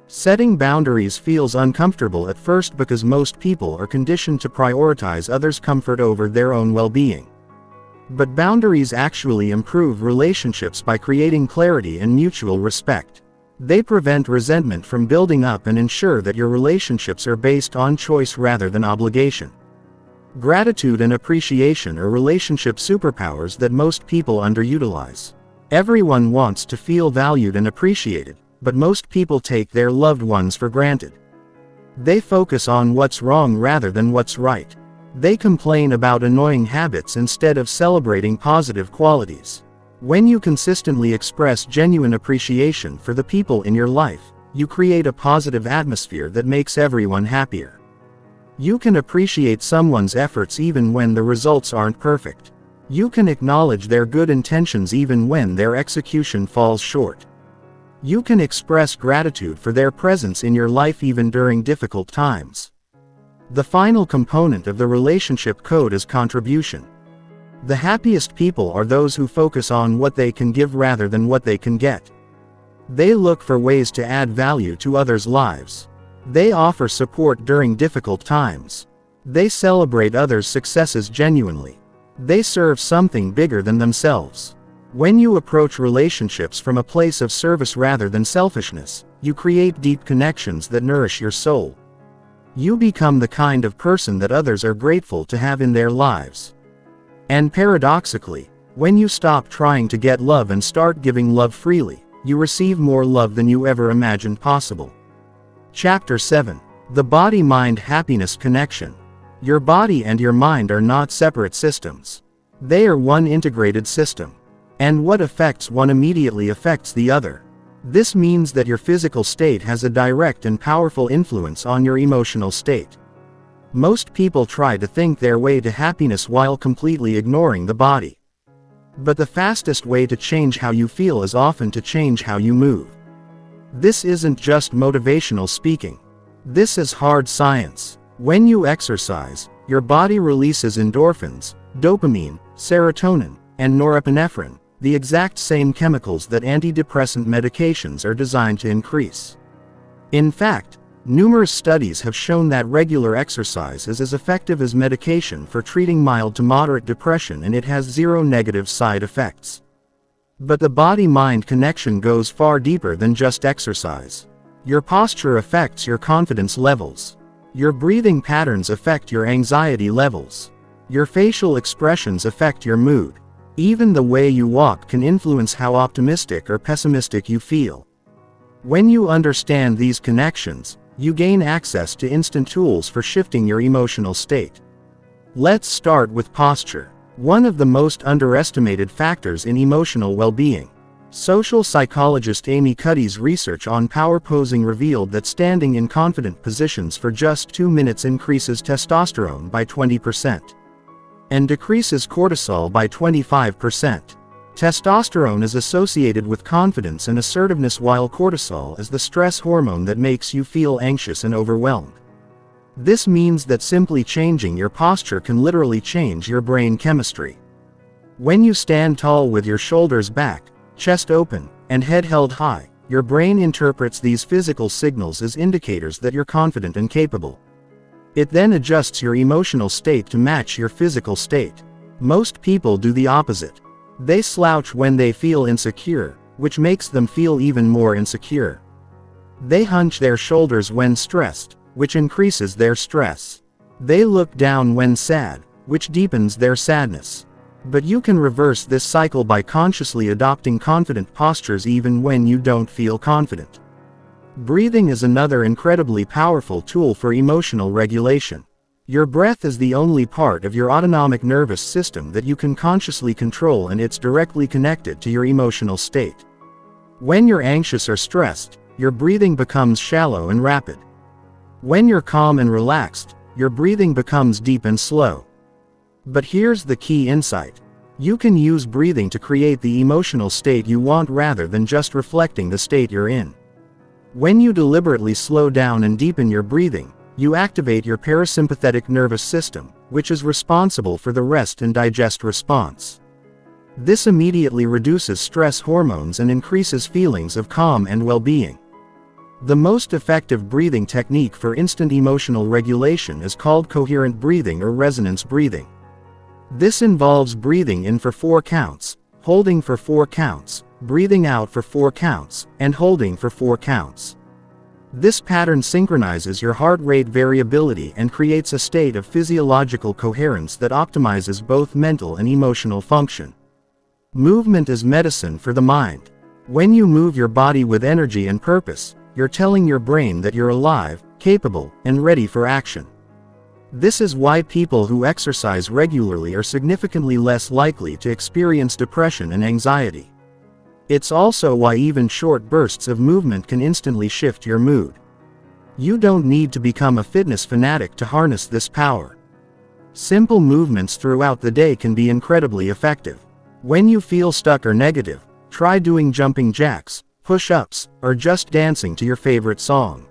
Setting boundaries feels uncomfortable at first because most people are conditioned to prioritize others' comfort over their own well-being. But boundaries actually improve relationships by creating clarity and mutual respect. They prevent resentment from building up and ensure that your relationships are based on choice rather than obligation. Gratitude and appreciation are relationship superpowers that most people underutilize. Everyone wants to feel valued and appreciated, but most people take their loved ones for granted. They focus on what's wrong rather than what's right. They complain about annoying habits instead of celebrating positive qualities. When you consistently express genuine appreciation for the people in your life, you create a positive atmosphere that makes everyone happier. You can appreciate someone's efforts even when the results aren't perfect. You can acknowledge their good intentions even when their execution falls short. You can express gratitude for their presence in your life even during difficult times. The final component of the relationship code is contribution. The happiest people are those who focus on what they can give rather than what they can get. They look for ways to add value to others' lives. They offer support during difficult times. They celebrate others' successes genuinely. They serve something bigger than themselves. When you approach relationships from a place of service rather than selfishness, you create deep connections that nourish your soul. You become the kind of person that others are grateful to have in their lives. And paradoxically, when you stop trying to get love and start giving love freely, you receive more love than you ever imagined possible. Chapter 7. The Body-Mind Happiness Connection. Your body and your mind are not separate systems. They are one integrated system. And what affects one immediately affects the other. This means that your physical state has a direct and powerful influence on your emotional state. Most people try to think their way to happiness while completely ignoring the body. But the fastest way to change how you feel is often to change how you move. This isn't just motivational speaking. This is hard science. When you exercise, your body releases endorphins, dopamine, serotonin, and norepinephrine, the exact same chemicals that antidepressant medications are designed to increase. In fact, numerous studies have shown that regular exercise is as effective as medication for treating mild to moderate depression, and it has zero negative side effects. But the body-mind connection goes far deeper than just exercise. Your posture affects your confidence levels. Your breathing patterns affect your anxiety levels. Your facial expressions affect your mood. Even the way you walk can influence how optimistic or pessimistic you feel. When you understand these connections, you gain access to instant tools for shifting your emotional state. Let's start with posture, one of the most underestimated factors in emotional well-being. Social psychologist Amy Cuddy's research on power posing revealed that standing in confident positions for just 2 minutes increases testosterone by 20%. And decreases cortisol by 25%. Testosterone is associated with confidence and assertiveness, while cortisol is the stress hormone that makes you feel anxious and overwhelmed. This means that simply changing your posture can literally change your brain chemistry. When you stand tall with your shoulders back, chest open, and head held high, your brain interprets these physical signals as indicators that you're confident and capable. It then adjusts your emotional state to match your physical state. Most people do the opposite. They slouch when they feel insecure, which makes them feel even more insecure. They hunch their shoulders when stressed, which increases their stress. They look down when sad, which deepens their sadness. But you can reverse this cycle by consciously adopting confident postures even when you don't feel confident. Breathing is another incredibly powerful tool for emotional regulation. Your breath is the only part of your autonomic nervous system that you can consciously control, and it's directly connected to your emotional state. When you're anxious or stressed, your breathing becomes shallow and rapid. When you're calm and relaxed, your breathing becomes deep and slow. But here's the key insight. You can use breathing to create the emotional state you want rather than just reflecting the state you're in. When you deliberately slow down and deepen your breathing, you activate your parasympathetic nervous system, which is responsible for the rest and digest response. This immediately reduces stress hormones and increases feelings of calm and well-being. The most effective breathing technique for instant emotional regulation is called coherent breathing or resonance breathing. This involves breathing in for 4 counts, holding for 4 counts, breathing out for 4 counts, and holding for 4 counts. This pattern synchronizes your heart rate variability and creates a state of physiological coherence that optimizes both mental and emotional function. Movement is medicine for the mind. When you move your body with energy and purpose, you're telling your brain that you're alive, capable, and ready for action. This is why people who exercise regularly are significantly less likely to experience depression and anxiety. It's also why even short bursts of movement can instantly shift your mood. You don't need to become a fitness fanatic to harness this power. Simple movements throughout the day can be incredibly effective. When you feel stuck or negative, try doing jumping jacks, push-ups, or just dancing to your favorite song.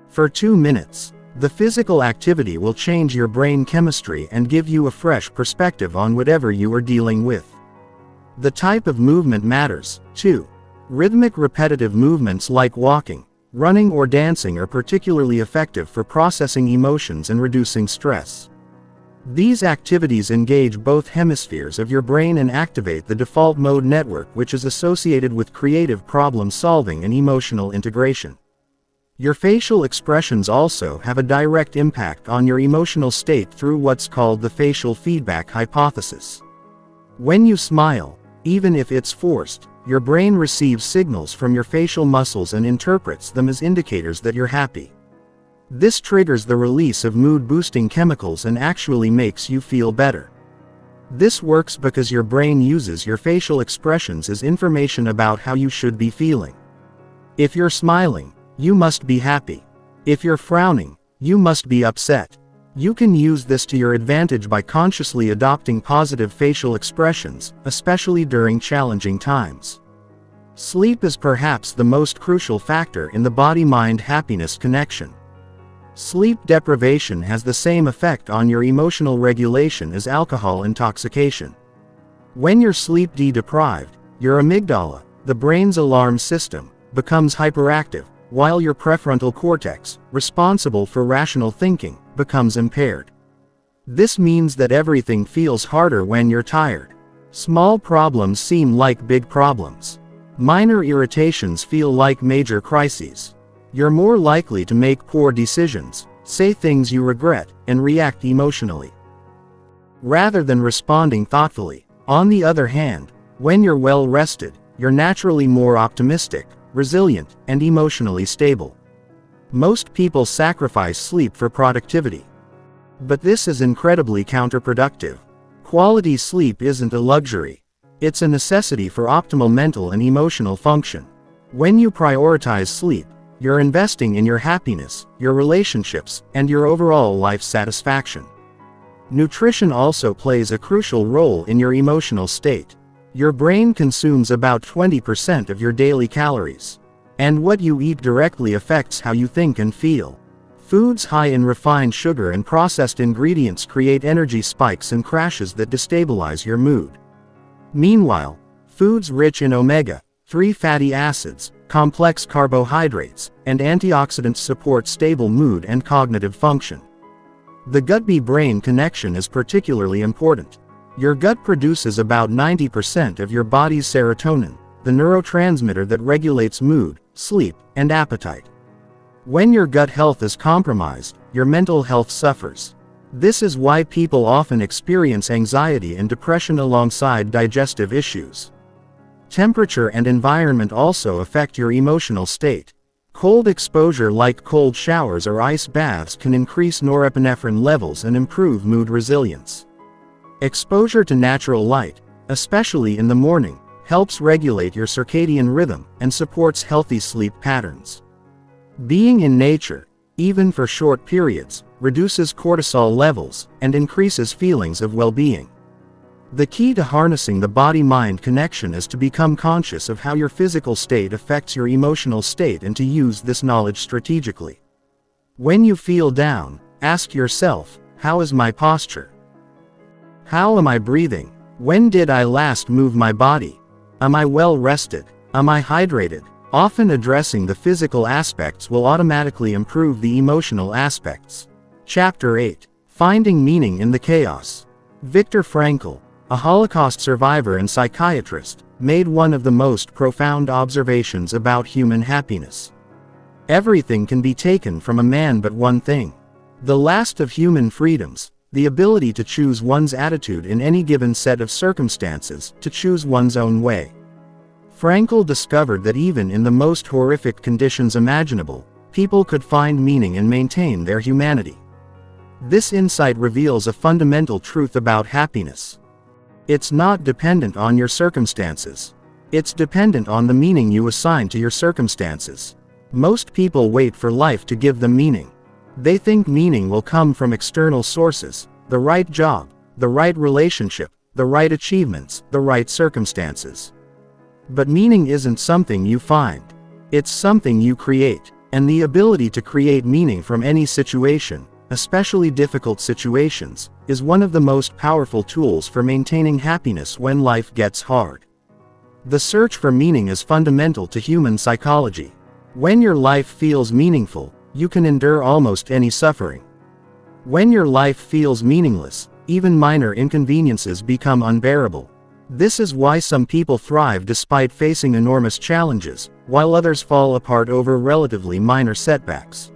For 2 minutes, the physical activity will change your brain chemistry and give you a fresh perspective on whatever you are dealing with. The type of movement matters, too. Rhythmic repetitive movements like walking, running or dancing are particularly effective for processing emotions and reducing stress. These activities engage both hemispheres of your brain and activate the default mode network, which is associated with creative problem solving and emotional integration. Your facial expressions also have a direct impact on your emotional state through what's called the facial feedback hypothesis. When you smile, even if it's forced, your brain receives signals from your facial muscles and interprets them as indicators that you're happy. This triggers the release of mood-boosting chemicals and actually makes you feel better. This works because your brain uses your facial expressions as information about how you should be feeling. If you're smiling, you must be happy. If you're frowning, you must be upset. You can use this to your advantage by consciously adopting positive facial expressions, especially during challenging times. Sleep is perhaps the most crucial factor in the body-mind happiness connection. Sleep deprivation has the same effect on your emotional regulation as alcohol intoxication. When you're sleep deprived, your amygdala, the brain's alarm system, becomes hyperactive, while your prefrontal cortex, responsible for rational thinking, becomes impaired. This means that everything feels harder when you're tired. Small problems seem like big problems. Minor irritations feel like major crises. You're more likely to make poor decisions, say things you regret, and react emotionally, rather than responding thoughtfully. On the other hand, when you're well rested, you're naturally more optimistic, resilient, and emotionally stable. Most people sacrifice sleep for productivity. But this is incredibly counterproductive. Quality sleep isn't a luxury. It's a necessity for optimal mental and emotional function. When you prioritize sleep, you're investing in your happiness, your relationships, and your overall life satisfaction. Nutrition also plays a crucial role in your emotional state. Your brain consumes about 20% of your daily calories. And what you eat directly affects how you think and feel. Foods high in refined sugar and processed ingredients create energy spikes and crashes that destabilize your mood. Meanwhile, foods rich in omega-3 fatty acids, complex carbohydrates, and antioxidants support stable mood and cognitive function. The gut-brain connection is particularly important. Your gut produces about 90% of your body's serotonin, the neurotransmitter that regulates mood, sleep, and appetite. When your gut health is compromised, your mental health suffers. This is why people often experience anxiety and depression alongside digestive issues. Temperature and environment also affect your emotional state. Cold exposure like cold showers or ice baths can increase norepinephrine levels and improve mood resilience. Exposure to natural light, especially in the morning, helps regulate your circadian rhythm and supports healthy sleep patterns. Being in nature, even for short periods, reduces cortisol levels and increases feelings of well-being. The key to harnessing the body-mind connection is to become conscious of how your physical state affects your emotional state and to use this knowledge strategically. When you feel down, ask yourself, how is my posture? How am I breathing? When did I last move my body? Am I well rested? Am I hydrated? Often addressing the physical aspects will automatically improve the emotional aspects. Chapter 8. Finding Meaning in the Chaos. Viktor Frankl, a Holocaust survivor and psychiatrist, made one of the most profound observations about human happiness. Everything can be taken from a man but one thing. The last of human freedoms, the ability to choose one's attitude in any given set of circumstances, to choose one's own way. Frankl discovered that even in the most horrific conditions imaginable, people could find meaning and maintain their humanity. This insight reveals a fundamental truth about happiness. It's not dependent on your circumstances. It's dependent on the meaning you assign to your circumstances. Most people wait for life to give them meaning. They think meaning will come from external sources, the right job, the right relationship, the right achievements, the right circumstances. But meaning isn't something you find. It's something you create, and the ability to create meaning from any situation, especially difficult situations, is one of the most powerful tools for maintaining happiness when life gets hard. The search for meaning is fundamental to human psychology. When your life feels meaningful, you can endure almost any suffering. When your life feels meaningless, even minor inconveniences become unbearable. This is why some people thrive despite facing enormous challenges, while others fall apart over relatively minor setbacks.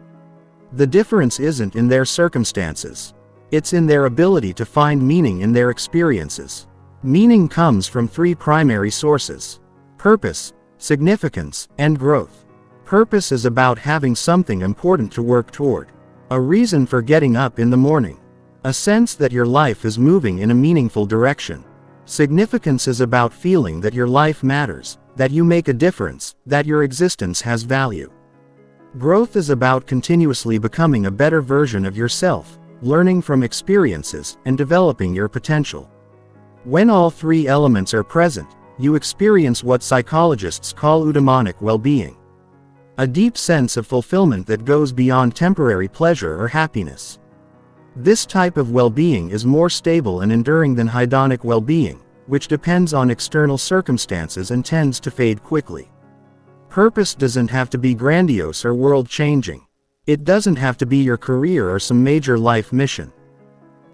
The difference isn't in their circumstances. It's in their ability to find meaning in their experiences. Meaning comes from three primary sources: purpose, significance, and growth. Purpose is about having something important to work toward. A reason for getting up in the morning. A sense that your life is moving in a meaningful direction. Significance is about feeling that your life matters, that you make a difference, that your existence has value. Growth is about continuously becoming a better version of yourself, learning from experiences, and developing your potential. When all three elements are present, you experience what psychologists call eudaimonic well-being. A deep sense of fulfillment that goes beyond temporary pleasure or happiness. This type of well-being is more stable and enduring than hedonic well-being, which depends on external circumstances and tends to fade quickly. Purpose doesn't have to be grandiose or world-changing. It doesn't have to be your career or some major life mission.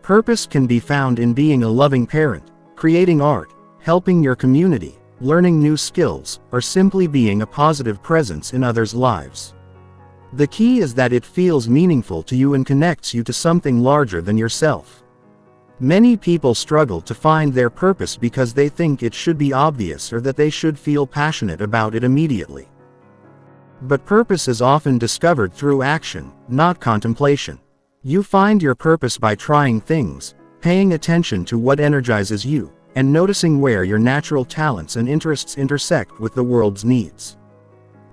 Purpose can be found in being a loving parent, creating art, helping your community, learning new skills, or simply being a positive presence in others' lives. The key is that it feels meaningful to you and connects you to something larger than yourself. Many people struggle to find their purpose because they think it should be obvious or that they should feel passionate about it immediately. But purpose is often discovered through action, not contemplation. You find your purpose by trying things, paying attention to what energizes you, and noticing where your natural talents and interests intersect with the world's needs.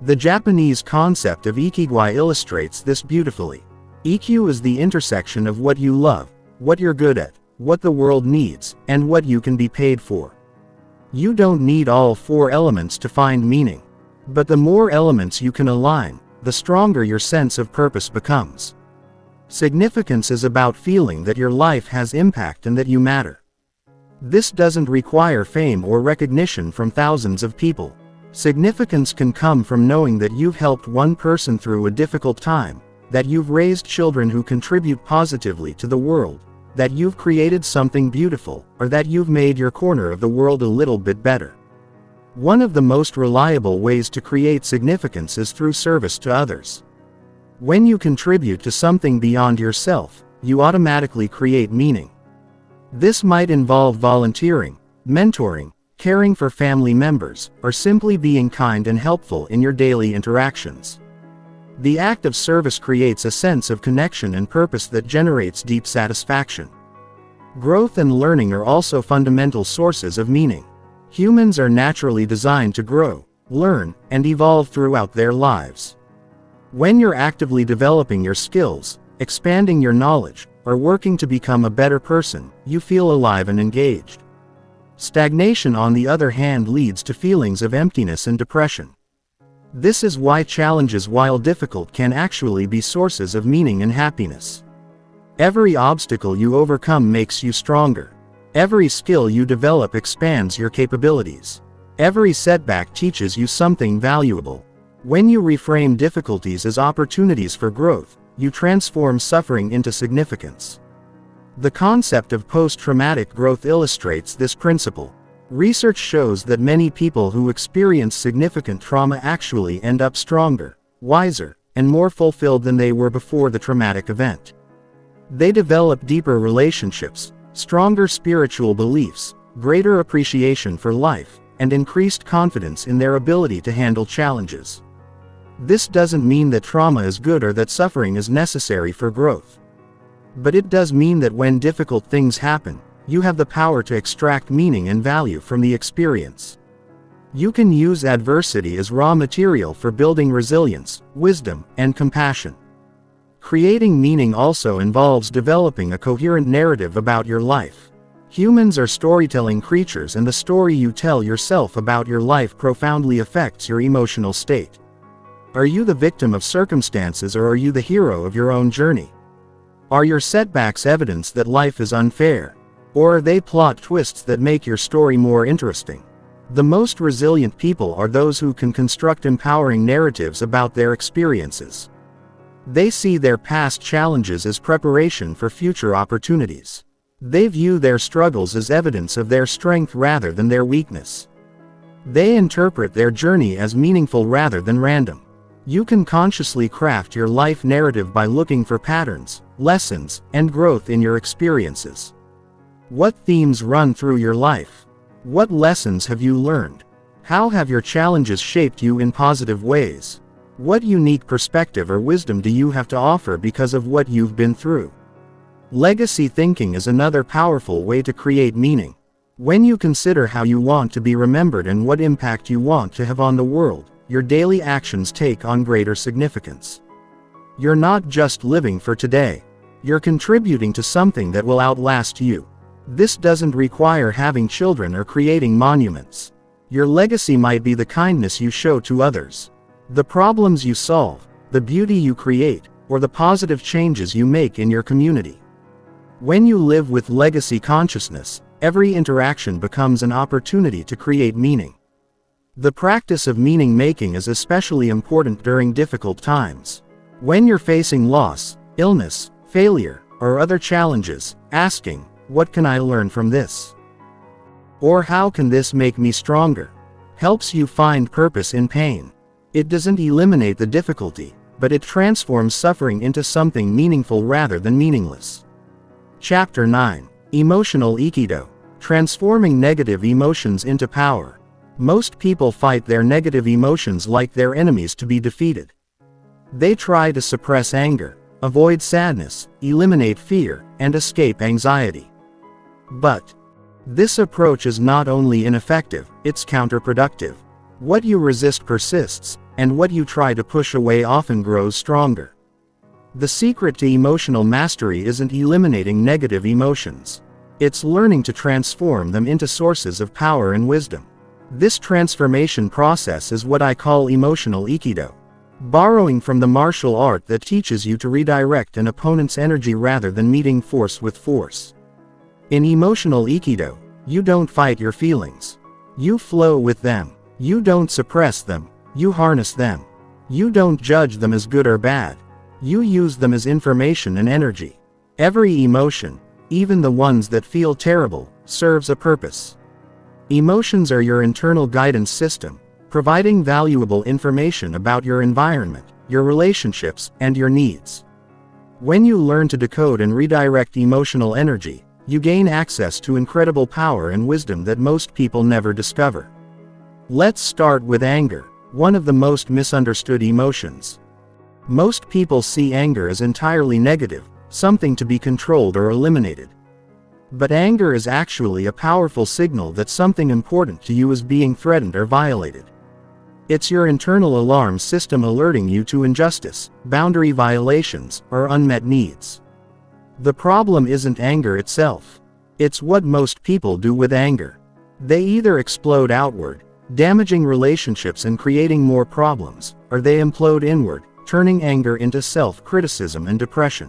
The Japanese concept of ikigai illustrates this beautifully. Ikkyu is the intersection of what you love, what you're good at, what the world needs, and what you can be paid for. You don't need all four elements to find meaning. But the more elements you can align, the stronger your sense of purpose becomes. Significance is about feeling that your life has impact and that you matter. This doesn't require fame or recognition from thousands of people. Significance can come from knowing that you've helped one person through a difficult time, that you've raised children who contribute positively to the world, that you've created something beautiful, or that you've made your corner of the world a little bit better. One of the most reliable ways to create significance is through service to others. When you contribute to something beyond yourself, you automatically create meaning. This might involve volunteering, mentoring, caring for family members, or simply being kind and helpful in your daily interactions. The act of service creates a sense of connection and purpose that generates deep satisfaction. Growth and learning are also fundamental sources of meaning. Humans are naturally designed to grow, learn, and evolve throughout their lives. When you're actively developing your skills, expanding your knowledge, or working to become a better person, you feel alive and engaged. Stagnation, on the other hand, leads to feelings of emptiness and depression. This is why challenges, while difficult, can actually be sources of meaning and happiness. Every obstacle you overcome makes you stronger. Every skill you develop expands your capabilities. Every setback teaches you something valuable. When you reframe difficulties as opportunities for growth, you transform suffering into significance. The concept of post-traumatic growth illustrates this principle. Research shows that many people who experience significant trauma actually end up stronger, wiser, and more fulfilled than they were before the traumatic event. They develop deeper relationships, stronger spiritual beliefs, greater appreciation for life, and increased confidence in their ability to handle challenges. This doesn't mean that trauma is good or that suffering is necessary for growth. But it does mean that when difficult things happen, you have the power to extract meaning and value from the experience. You can use adversity as raw material for building resilience, wisdom, and compassion. Creating meaning also involves developing a coherent narrative about your life. Humans are storytelling creatures, and the story you tell yourself about your life profoundly affects your emotional state. Are you the victim of circumstances, or are you the hero of your own journey? Are your setbacks evidence that life is unfair? Or are they plot twists that make your story more interesting? The most resilient people are those who can construct empowering narratives about their experiences. They see their past challenges as preparation for future opportunities. They view their struggles as evidence of their strength rather than their weakness. They interpret their journey as meaningful rather than random. You can consciously craft your life narrative by looking for patterns, lessons, and growth in your experiences. What themes run through your life? What lessons have you learned? How have your challenges shaped you in positive ways? What unique perspective or wisdom do you have to offer because of what you've been through? Legacy thinking is another powerful way to create meaning. When you consider how you want to be remembered and what impact you want to have on the world, your daily actions take on greater significance. You're not just living for today. You're contributing to something that will outlast you. This doesn't require having children or creating monuments. Your legacy might be the kindness you show to others, the problems you solve, the beauty you create, or the positive changes you make in your community. When you live with legacy consciousness, every interaction becomes an opportunity to create meaning. The practice of meaning making is especially important during difficult times. When you're facing loss, illness, failure, or other challenges, asking, "What can I learn from this?" or "How can this make me stronger?" helps you find purpose in pain. It doesn't eliminate the difficulty, but it transforms suffering into something meaningful rather than meaningless. Chapter 9. Emotional Aikido. Transforming negative emotions into power. Most people fight their negative emotions like their enemies to be defeated. They try to suppress anger, avoid sadness, eliminate fear, and escape anxiety. But this approach is not only ineffective, it's counterproductive. What you resist persists, and what you try to push away often grows stronger. The secret to emotional mastery isn't eliminating negative emotions. It's learning to transform them into sources of power and wisdom. This transformation process is what I call emotional Aikido. Borrowing from the martial art that teaches you to redirect an opponent's energy rather than meeting force with force. In emotional Aikido, you don't fight your feelings. You flow with them. You don't suppress them. You harness them. You don't judge them as good or bad. You use them as information and energy. Every emotion, even the ones that feel terrible, serves a purpose. Emotions are your internal guidance system, providing valuable information about your environment, your relationships, and your needs. When you learn to decode and redirect emotional energy, you gain access to incredible power and wisdom that most people never discover. Let's start with anger, one of the most misunderstood emotions. Most people see anger as entirely negative, something to be controlled or eliminated. But anger is actually a powerful signal that something important to you is being threatened or violated. It's your internal alarm system alerting you to injustice, boundary violations, or unmet needs. The problem isn't anger itself. It's what most people do with anger. They either explode outward, damaging relationships and creating more problems, or they implode inward, turning anger into self-criticism and depression.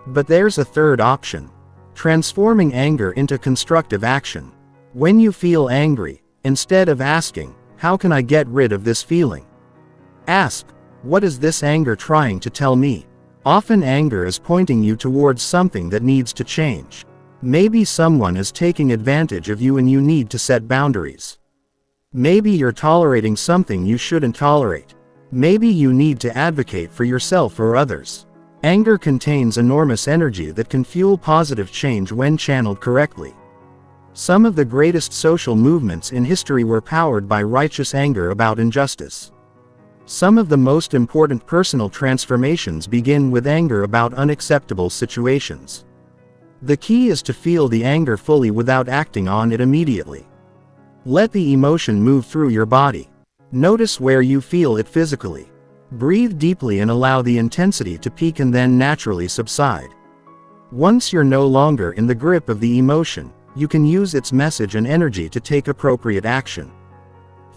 But there's a third option. Transforming anger into constructive action. When you feel angry, instead of asking, "How can I get rid of this feeling?" ask, "What is this anger trying to tell me?" Often anger is pointing you towards something that needs to change. Maybe someone is taking advantage of you and you need to set boundaries. Maybe you're tolerating something you shouldn't tolerate. Maybe you need to advocate for yourself or others. Anger contains enormous energy that can fuel positive change when channeled correctly. Some of the greatest social movements in history were powered by righteous anger about injustice. Some of the most important personal transformations begin with anger about unacceptable situations. The key is to feel the anger fully without acting on it immediately. Let the emotion move through your body. Notice where you feel it physically. Breathe deeply and allow the intensity to peak and then naturally subside. Once you're no longer in the grip of the emotion, you can use its message and energy to take appropriate action.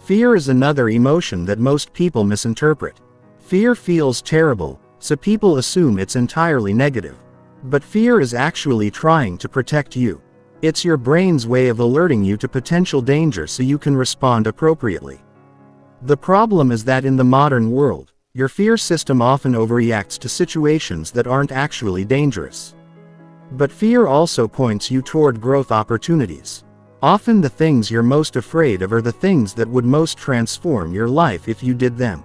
Fear is another emotion that most people misinterpret. Fear feels terrible, so people assume it's entirely negative. But fear is actually trying to protect you. It's your brain's way of alerting you to potential danger so you can respond appropriately. The problem is that in the modern world, your fear system often overreacts to situations that aren't actually dangerous. But fear also points you toward growth opportunities. Often the things you're most afraid of are the things that would most transform your life if you did them.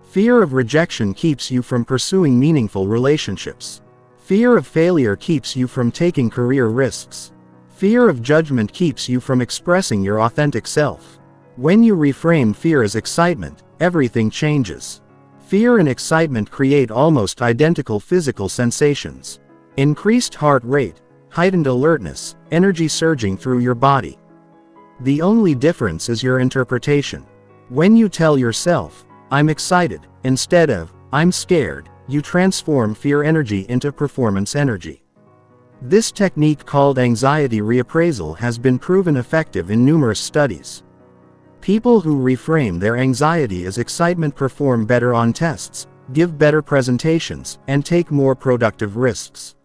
Fear of rejection keeps you from pursuing meaningful relationships. Fear of failure keeps you from taking career risks. Fear of judgment keeps you from expressing your authentic self. When you reframe fear as excitement, everything changes. Fear and excitement create almost identical physical sensations. Increased heart rate, heightened alertness, energy surging through your body. The only difference is your interpretation. When you tell yourself, "I'm excited," instead of, "I'm scared," you transform fear energy into performance energy. This technique called anxiety reappraisal has been proven effective in numerous studies. People who reframe their anxiety as excitement perform better on tests, give better presentations, and take more productive risks.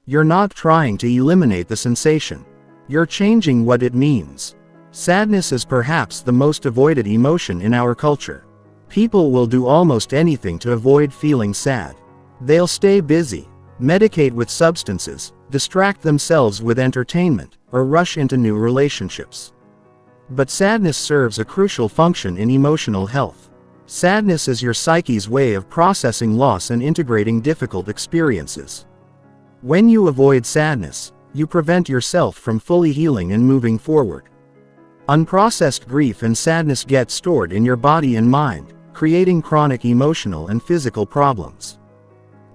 You're not trying to eliminate the sensation. You're changing what it means. Sadness is perhaps the most avoided emotion in our culture. People will do almost anything to avoid feeling sad. They'll stay busy, medicate with substances, distract themselves with entertainment, or rush into new relationships. But sadness serves a crucial function in emotional health. Sadness is your psyche's way of processing loss and integrating difficult experiences. When you avoid sadness, you prevent yourself from fully healing and moving forward. Unprocessed grief and sadness get stored in your body and mind, creating chronic emotional and physical problems.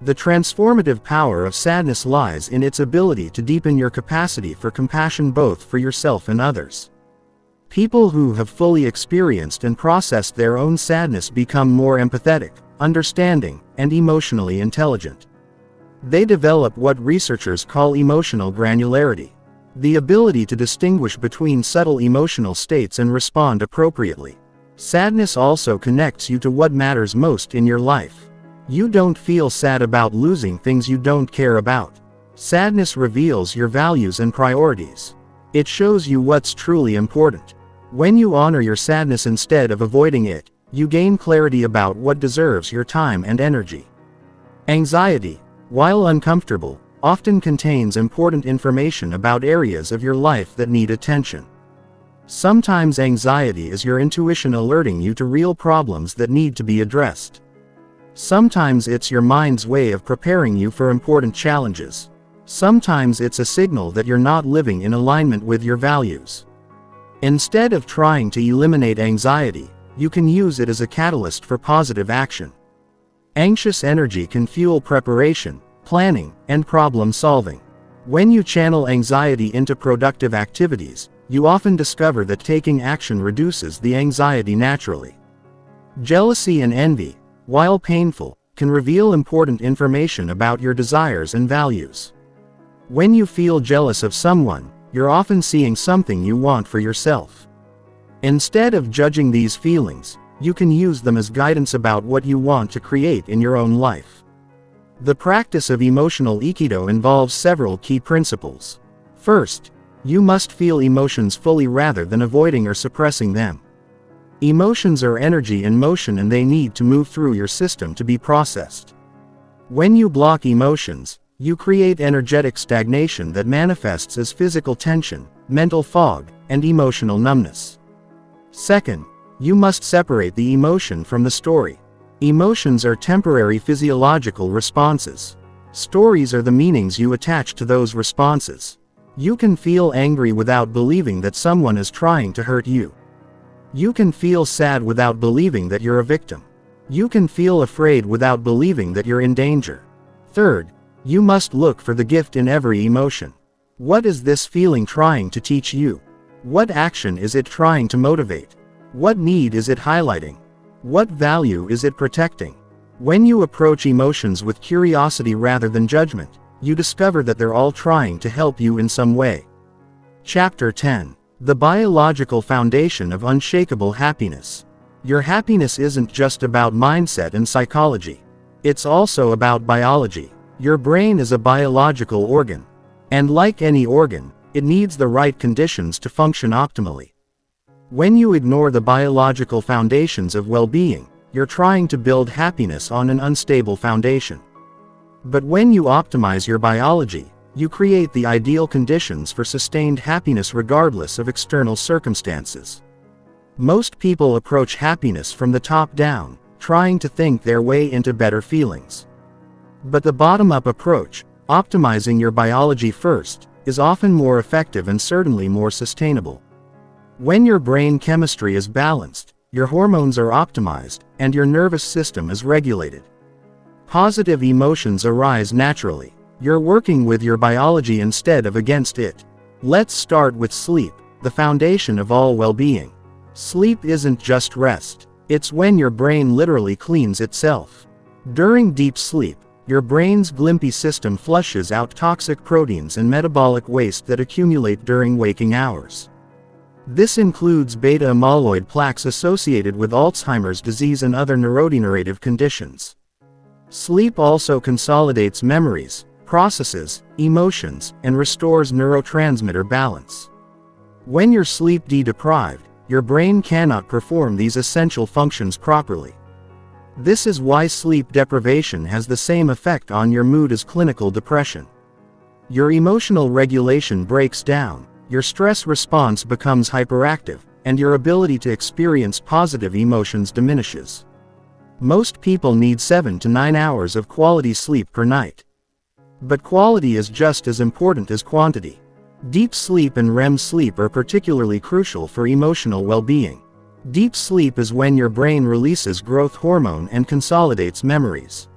The transformative power of sadness lies in its ability to deepen your capacity for compassion both for yourself and others. People who have fully experienced and processed their own sadness become more empathetic, understanding, and emotionally intelligent. They develop what researchers call emotional granularity, the ability to distinguish between subtle emotional states and respond appropriately. Sadness also connects you to what matters most in your life. You don't feel sad about losing things you don't care about. Sadness reveals your values and priorities. It shows you what's truly important. When you honor your sadness instead of avoiding it, you gain clarity about what deserves your time and energy. Anxiety, while uncomfortable, often contains important information about areas of your life that need attention. Sometimes anxiety is your intuition alerting you to real problems that need to be addressed. Sometimes it's your mind's way of preparing you for important challenges. Sometimes it's a signal that you're not living in alignment with your values. Instead of trying to eliminate anxiety, you can use it as a catalyst for positive action. Anxious energy can fuel preparation, planning, and problem solving. When you channel anxiety into productive activities, you often discover that taking action reduces the anxiety naturally. Jealousy and envy, while painful, can reveal important information about your desires and values. When you feel jealous of someone, you're often seeing something you want for yourself. Instead of judging these feelings, you can use them as guidance about what you want to create in your own life. The practice of emotional Aikido involves several key principles. First, you must feel emotions fully rather than avoiding or suppressing them. Emotions are energy in motion and they need to move through your system to be processed. When you block emotions, you create energetic stagnation that manifests as physical tension, mental fog, and emotional numbness. Second, you must separate the emotion from the story. Emotions are temporary physiological responses. Stories are the meanings you attach to those responses. You can feel angry without believing that someone is trying to hurt you. You can feel sad without believing that you're a victim. You can feel afraid without believing that you're in danger. Third, you must look for the gift in every emotion. What is this feeling trying to teach you? What action is it trying to motivate? What need is it highlighting? What value is it protecting? When you approach emotions with curiosity rather than judgment, you discover that they're all trying to help you in some way. Chapter 10. The Biological Foundation of Unshakable Happiness. Your happiness isn't just about mindset and psychology. It's also about biology. Your brain is a biological organ. And like any organ, it needs the right conditions to function optimally. When you ignore the biological foundations of well-being, you're trying to build happiness on an unstable foundation. But when you optimize your biology, you create the ideal conditions for sustained happiness regardless of external circumstances. Most people approach happiness from the top down, trying to think their way into better feelings. But the bottom-up approach, optimizing your biology first, is often more effective and certainly more sustainable. When your brain chemistry is balanced, your hormones are optimized, and your nervous system is regulated. Positive emotions arise naturally. You're working with your biology instead of against it. Let's start with sleep, the foundation of all well-being. Sleep isn't just rest. It's when your brain literally cleans itself. During deep sleep, your brain's glimpy system flushes out toxic proteins and metabolic waste that accumulate during waking hours. This includes beta-amyloid plaques associated with Alzheimer's disease and other neurodegenerative conditions. Sleep also consolidates memories, processes emotions, and restores neurotransmitter balance. When you're sleep deprived, your brain cannot perform these essential functions properly. This is why sleep deprivation has the same effect on your mood as clinical depression. Your emotional regulation breaks down, your stress response becomes hyperactive, and your ability to experience positive emotions diminishes. Most people need 7 to 9 hours of quality sleep per night. But quality is just as important as quantity. Deep sleep and REM sleep are particularly crucial for emotional well-being. Deep sleep is when your brain releases growth hormone and consolidates memories.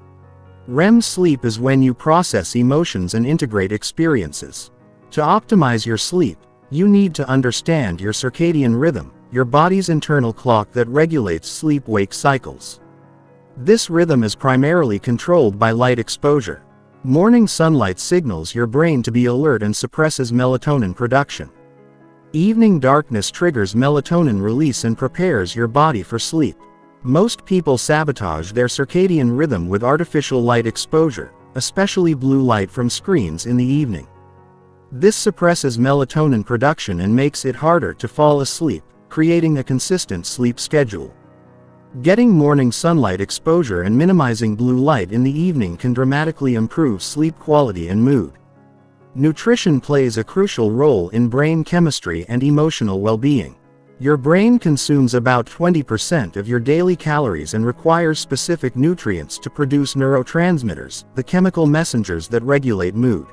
REM sleep is when you process emotions and integrate experiences. To optimize your sleep, you need to understand your circadian rhythm, your body's internal clock that regulates sleep-wake cycles. This rhythm is primarily controlled by light exposure. Morning sunlight signals your brain to be alert and suppresses melatonin production. Evening darkness triggers melatonin release and prepares your body for sleep. Most people sabotage their circadian rhythm with artificial light exposure, especially blue light from screens in the evening. This suppresses melatonin production and makes it harder to fall asleep, creating a consistent sleep schedule. Getting morning sunlight exposure and minimizing blue light in the evening can dramatically improve sleep quality and mood. Nutrition plays a crucial role in brain chemistry and emotional well-being. Your brain consumes about 20% of your daily calories and requires specific nutrients to produce neurotransmitters, the chemical messengers that regulate mood.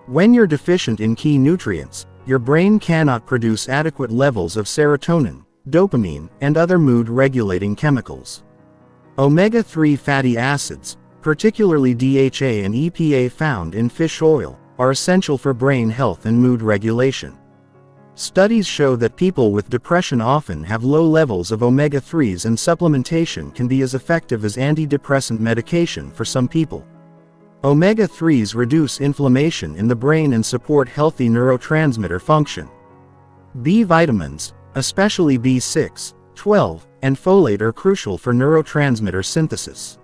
When you're deficient in key nutrients, your brain cannot produce adequate levels of serotonin, dopamine, and other mood-regulating chemicals. Omega-3 fatty acids, particularly DHA and EPA found in fish oil, are essential for brain health and mood regulation. Studies show that people with depression often have low levels of omega-3s, and supplementation can be as effective as antidepressant medication for some people. Omega-3s reduce inflammation in the brain and support healthy neurotransmitter function. B vitamins, especially B6, 12, and folate are crucial for neurotransmitter synthesis.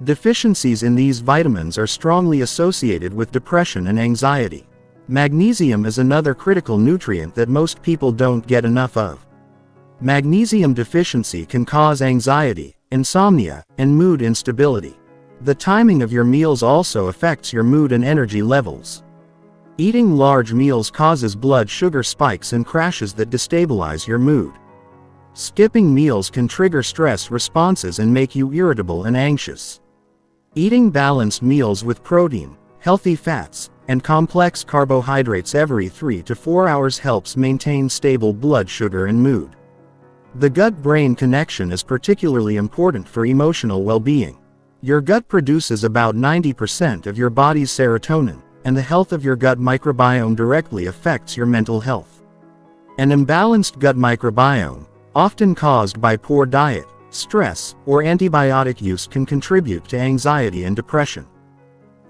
Deficiencies in these vitamins are strongly associated with depression and anxiety. Magnesium is another critical nutrient that most people don't get enough of. Magnesium deficiency can cause anxiety, insomnia, and mood instability. The timing of your meals also affects your mood and energy levels. Eating large meals causes blood sugar spikes and crashes that destabilize your mood. Skipping meals can trigger stress responses and make you irritable and anxious. Eating balanced meals with protein, healthy fats, and complex carbohydrates every 3 to 4 hours helps maintain stable blood sugar and mood. The gut-brain connection is particularly important for emotional well-being. Your gut produces about 90% of your body's serotonin, and the health of your gut microbiome directly affects your mental health. An imbalanced gut microbiome, often caused by poor diet, stress, or antibiotic use, can contribute to anxiety and depression.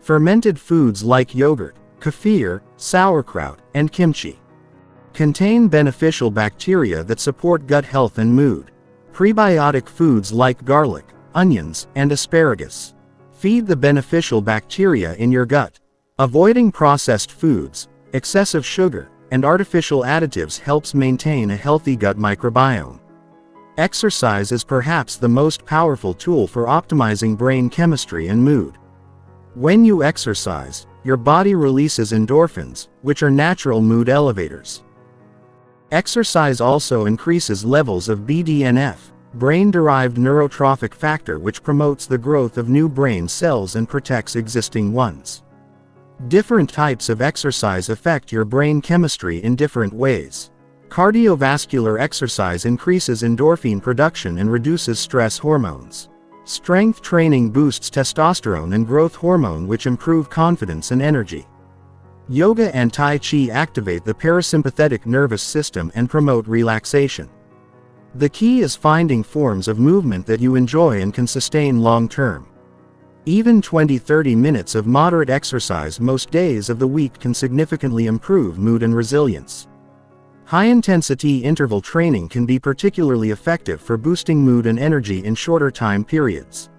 Fermented foods like yogurt, kefir, sauerkraut, and kimchi contain beneficial bacteria that support gut health and mood. Prebiotic foods like garlic, onions, and asparagus feed the beneficial bacteria in your gut. Avoiding processed foods, excessive sugar, and artificial additives helps maintain a healthy gut microbiome. Exercise is perhaps the most powerful tool for optimizing brain chemistry and mood. When you exercise, your body releases endorphins, which are natural mood elevators. Exercise also increases levels of BDNF, brain-derived neurotrophic factor, which promotes the growth of new brain cells and protects existing ones. Different types of exercise affect your brain chemistry in different ways. Cardiovascular exercise increases endorphin production and reduces stress hormones. Strength training boosts testosterone and growth hormone, which improve confidence and energy. Yoga and Tai Chi activate the parasympathetic nervous system and promote relaxation. The key is finding forms of movement that you enjoy and can sustain long-term. Even 20-30 minutes of moderate exercise most days of the week can significantly improve mood and resilience. High-intensity interval training can be particularly effective for boosting mood and energy in shorter time periods.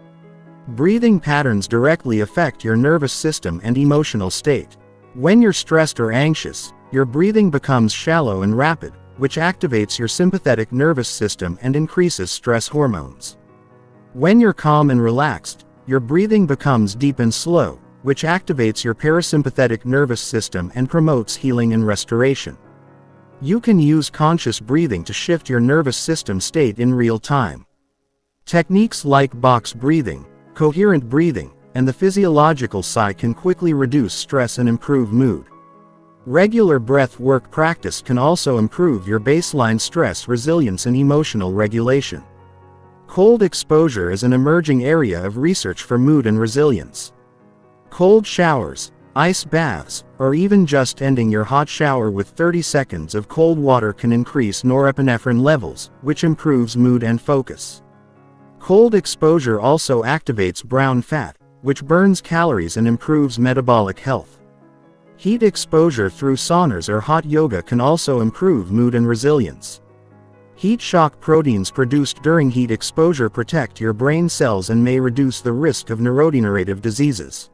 Breathing patterns directly affect your nervous system and emotional state. When you're stressed or anxious, your breathing becomes shallow and rapid, which activates your sympathetic nervous system and increases stress hormones. When you're calm and relaxed, your breathing becomes deep and slow, which activates your parasympathetic nervous system and promotes healing and restoration. You can use conscious breathing to shift your nervous system state in real time. Techniques like box breathing, coherent breathing, and the physiological sigh can quickly reduce stress and improve mood. Regular breath work practice can also improve your baseline stress resilience and emotional regulation. Cold exposure is an emerging area of research for mood and resilience. Cold showers, ice baths, or even just ending your hot shower with 30 seconds of cold water can increase norepinephrine levels, which improves mood and focus. Cold exposure also activates brown fat, which burns calories and improves metabolic health. Heat exposure through saunas or hot yoga can also improve mood and resilience. Heat shock proteins produced during heat exposure protect your brain cells and may reduce the risk of neurodegenerative diseases.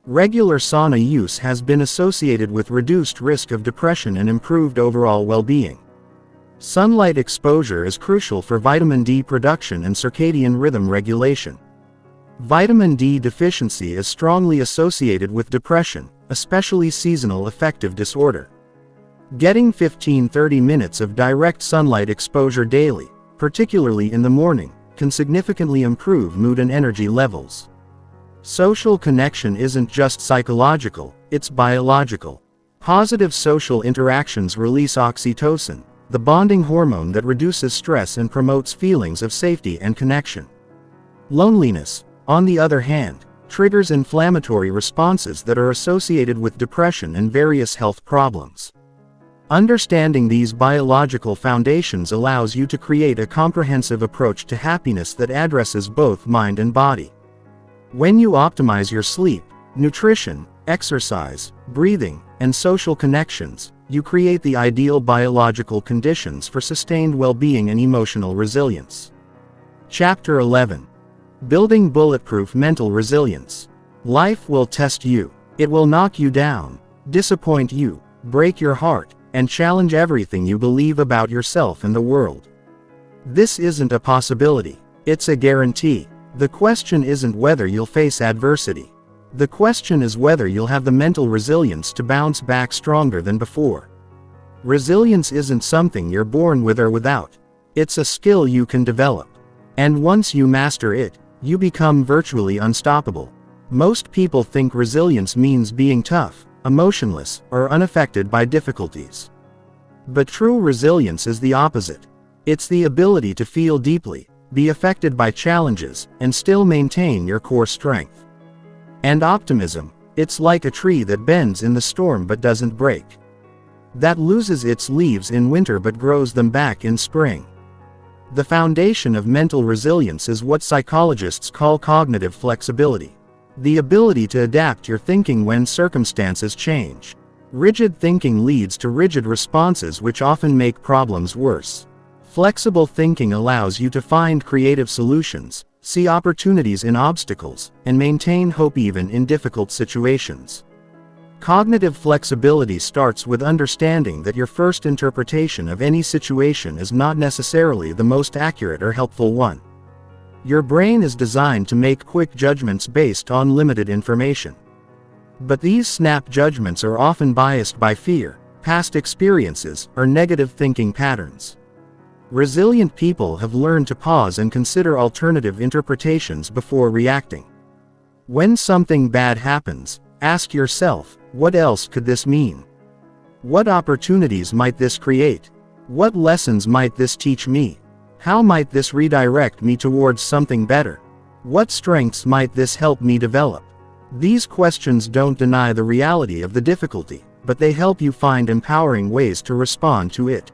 Regular sauna use has been associated with reduced risk of depression and improved overall well-being. Sunlight exposure is crucial for vitamin D production and circadian rhythm regulation. Vitamin D deficiency is strongly associated with depression, especially seasonal affective disorder. Getting 15-30 minutes of direct sunlight exposure daily, particularly in the morning, can significantly improve mood and energy levels. Social connection isn't just psychological, it's biological. Positive social interactions release oxytocin, the bonding hormone that reduces stress and promotes feelings of safety and connection. Loneliness, on the other hand, triggers inflammatory responses that are associated with depression and various health problems. Understanding these biological foundations allows you to create a comprehensive approach to happiness that addresses both mind and body. When you optimize your sleep, nutrition, exercise, breathing, and social connections, you create the ideal biological conditions for sustained well-being and emotional resilience. Chapter 11. Building Bulletproof Mental Resilience. Life will test you. It will knock you down, disappoint you, break your heart, and challenge everything you believe about yourself and the world. This isn't a possibility, it's a guarantee. The question isn't whether you'll face adversity. The question is whether you'll have the mental resilience to bounce back stronger than before. Resilience isn't something you're born with or without. It's a skill you can develop. And once you master it, you become virtually unstoppable. Most people think resilience means being tough, emotionless, or unaffected by difficulties. But true resilience is the opposite. It's the ability to feel deeply, be affected by challenges, and still maintain your core strength. And optimism, it's like a tree that bends in the storm but doesn't break. That loses its leaves in winter but grows them back in spring. The foundation of mental resilience is what psychologists call cognitive flexibility. The ability to adapt your thinking when circumstances change. Rigid thinking leads to rigid responses which often make problems worse. Flexible thinking allows you to find creative solutions, see opportunities in obstacles, and maintain hope even in difficult situations. Cognitive flexibility starts with understanding that your first interpretation of any situation is not necessarily the most accurate or helpful one. Your brain is designed to make quick judgments based on limited information. But these snap judgments are often biased by fear, past experiences, or negative thinking patterns. Resilient people have learned to pause and consider alternative interpretations before reacting. When something bad happens, ask yourself, what else could this mean? What opportunities might this create? What lessons might this teach me? How might this redirect me towards something better? What strengths might this help me develop? These questions don't deny the reality of the difficulty, but they help you find empowering ways to respond to it.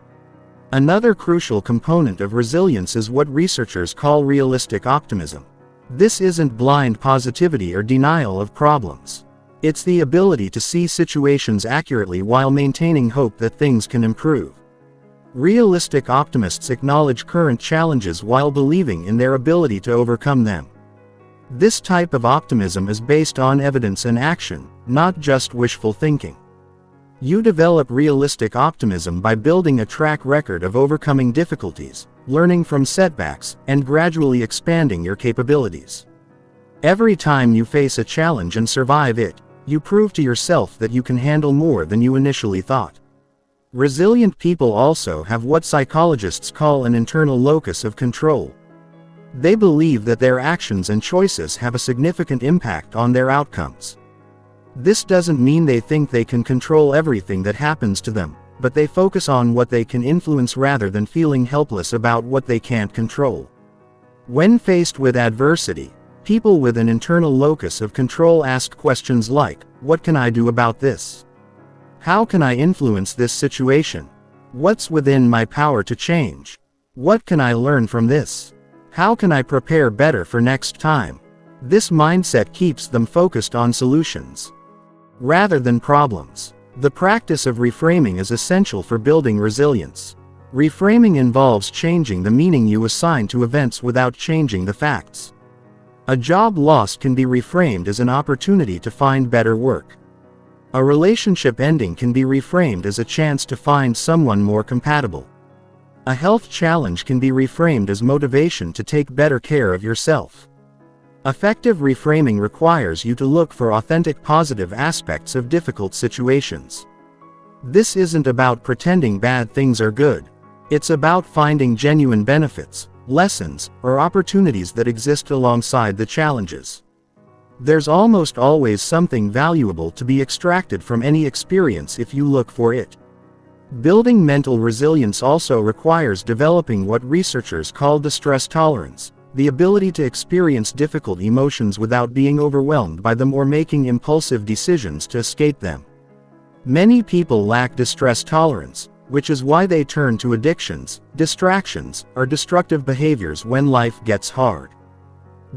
Another crucial component of resilience is what researchers call realistic optimism. This isn't blind positivity or denial of problems. It's the ability to see situations accurately while maintaining hope that things can improve. Realistic optimists acknowledge current challenges while believing in their ability to overcome them. This type of optimism is based on evidence and action, not just wishful thinking. You develop realistic optimism by building a track record of overcoming difficulties, learning from setbacks, and gradually expanding your capabilities. Every time you face a challenge and survive it, you prove to yourself that you can handle more than you initially thought. Resilient people also have what psychologists call an internal locus of control. They believe that their actions and choices have a significant impact on their outcomes. This doesn't mean they think they can control everything that happens to them, but they focus on what they can influence rather than feeling helpless about what they can't control. When faced with adversity, people with an internal locus of control ask questions like, what can I do about this? How can I influence this situation? What's within my power to change? What can I learn from this? How can I prepare better for next time? This mindset keeps them focused on solutions rather than problems. The practice of reframing is essential for building resilience. Reframing involves changing the meaning you assign to events without changing the facts. A job lost can be reframed as an opportunity to find better work. A relationship ending can be reframed as a chance to find someone more compatible. A health challenge can be reframed as motivation to take better care of yourself. Effective reframing requires you to look for authentic positive aspects of difficult situations. This isn't about pretending bad things are good. It's about finding genuine benefits, lessons, or opportunities that exist alongside the challenges. There's almost always something valuable to be extracted from any experience if you look for it. Building mental resilience also requires developing what researchers call distress tolerance, the ability to experience difficult emotions without being overwhelmed by them or making impulsive decisions to escape them. Many people lack distress tolerance, which is why they turn to addictions, distractions, or destructive behaviors when life gets hard.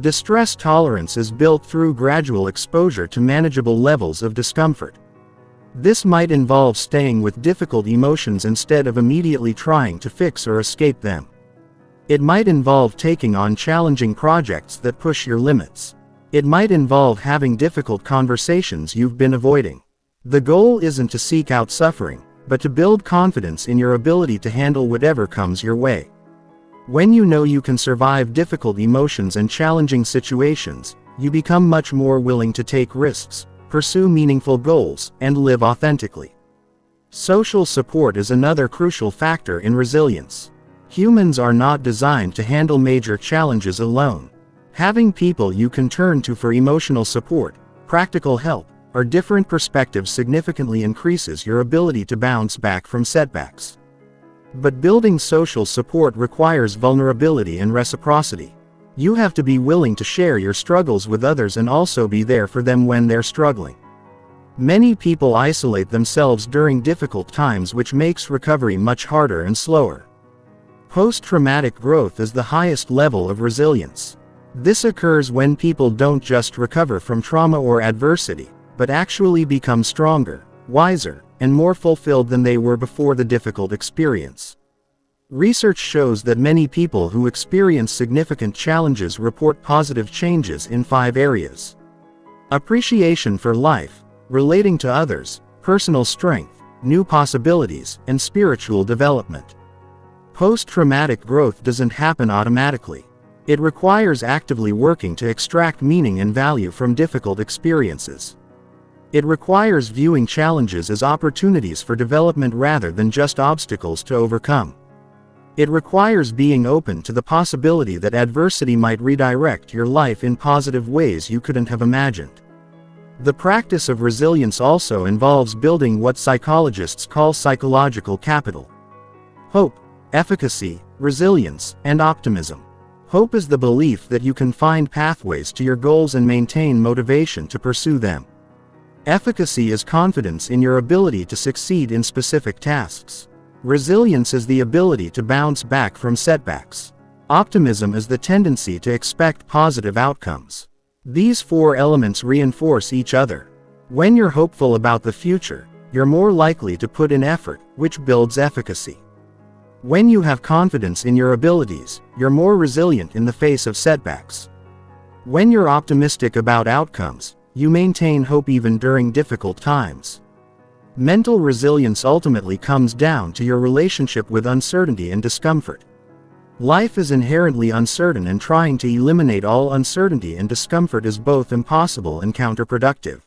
Distress tolerance is built through gradual exposure to manageable levels of discomfort. This might involve staying with difficult emotions instead of immediately trying to fix or escape them. It might involve taking on challenging projects that push your limits. It might involve having difficult conversations you've been avoiding. The goal isn't to seek out suffering, but to build confidence in your ability to handle whatever comes your way. When you know you can survive difficult emotions and challenging situations, you become much more willing to take risks, pursue meaningful goals, and live authentically. Social support is another crucial factor in resilience. Humans are not designed to handle major challenges alone. Having people you can turn to for emotional support, practical help, or different perspectives significantly increases your ability to bounce back from setbacks. But building social support requires vulnerability and reciprocity. You have to be willing to share your struggles with others and also be there for them when they're struggling. Many people isolate themselves during difficult times, which makes recovery much harder and slower. Post-traumatic growth is the highest level of resilience. This occurs when people don't just recover from trauma or adversity, but actually become stronger, wiser, and more fulfilled than they were before the difficult experience. Research shows that many people who experience significant challenges report positive changes in 5 areas: appreciation for life, relating to others, personal strength, new possibilities, and spiritual development. Post-traumatic growth doesn't happen automatically. It requires actively working to extract meaning and value from difficult experiences. It requires viewing challenges as opportunities for development rather than just obstacles to overcome. It requires being open to the possibility that adversity might redirect your life in positive ways you couldn't have imagined. The practice of resilience also involves building what psychologists call psychological capital: hope, efficacy, resilience, and optimism. Hope is the belief that you can find pathways to your goals and maintain motivation to pursue them. Efficacy is confidence in your ability to succeed in specific tasks. Resilience is the ability to bounce back from setbacks. Optimism is the tendency to expect positive outcomes. These 4 elements reinforce each other. When you're hopeful about the future, you're more likely to put in effort, which builds efficacy. When you have confidence in your abilities, you're more resilient in the face of setbacks. When you're optimistic about outcomes, you maintain hope even during difficult times. Mental resilience ultimately comes down to your relationship with uncertainty and discomfort. Life is inherently uncertain, and trying to eliminate all uncertainty and discomfort is both impossible and counterproductive.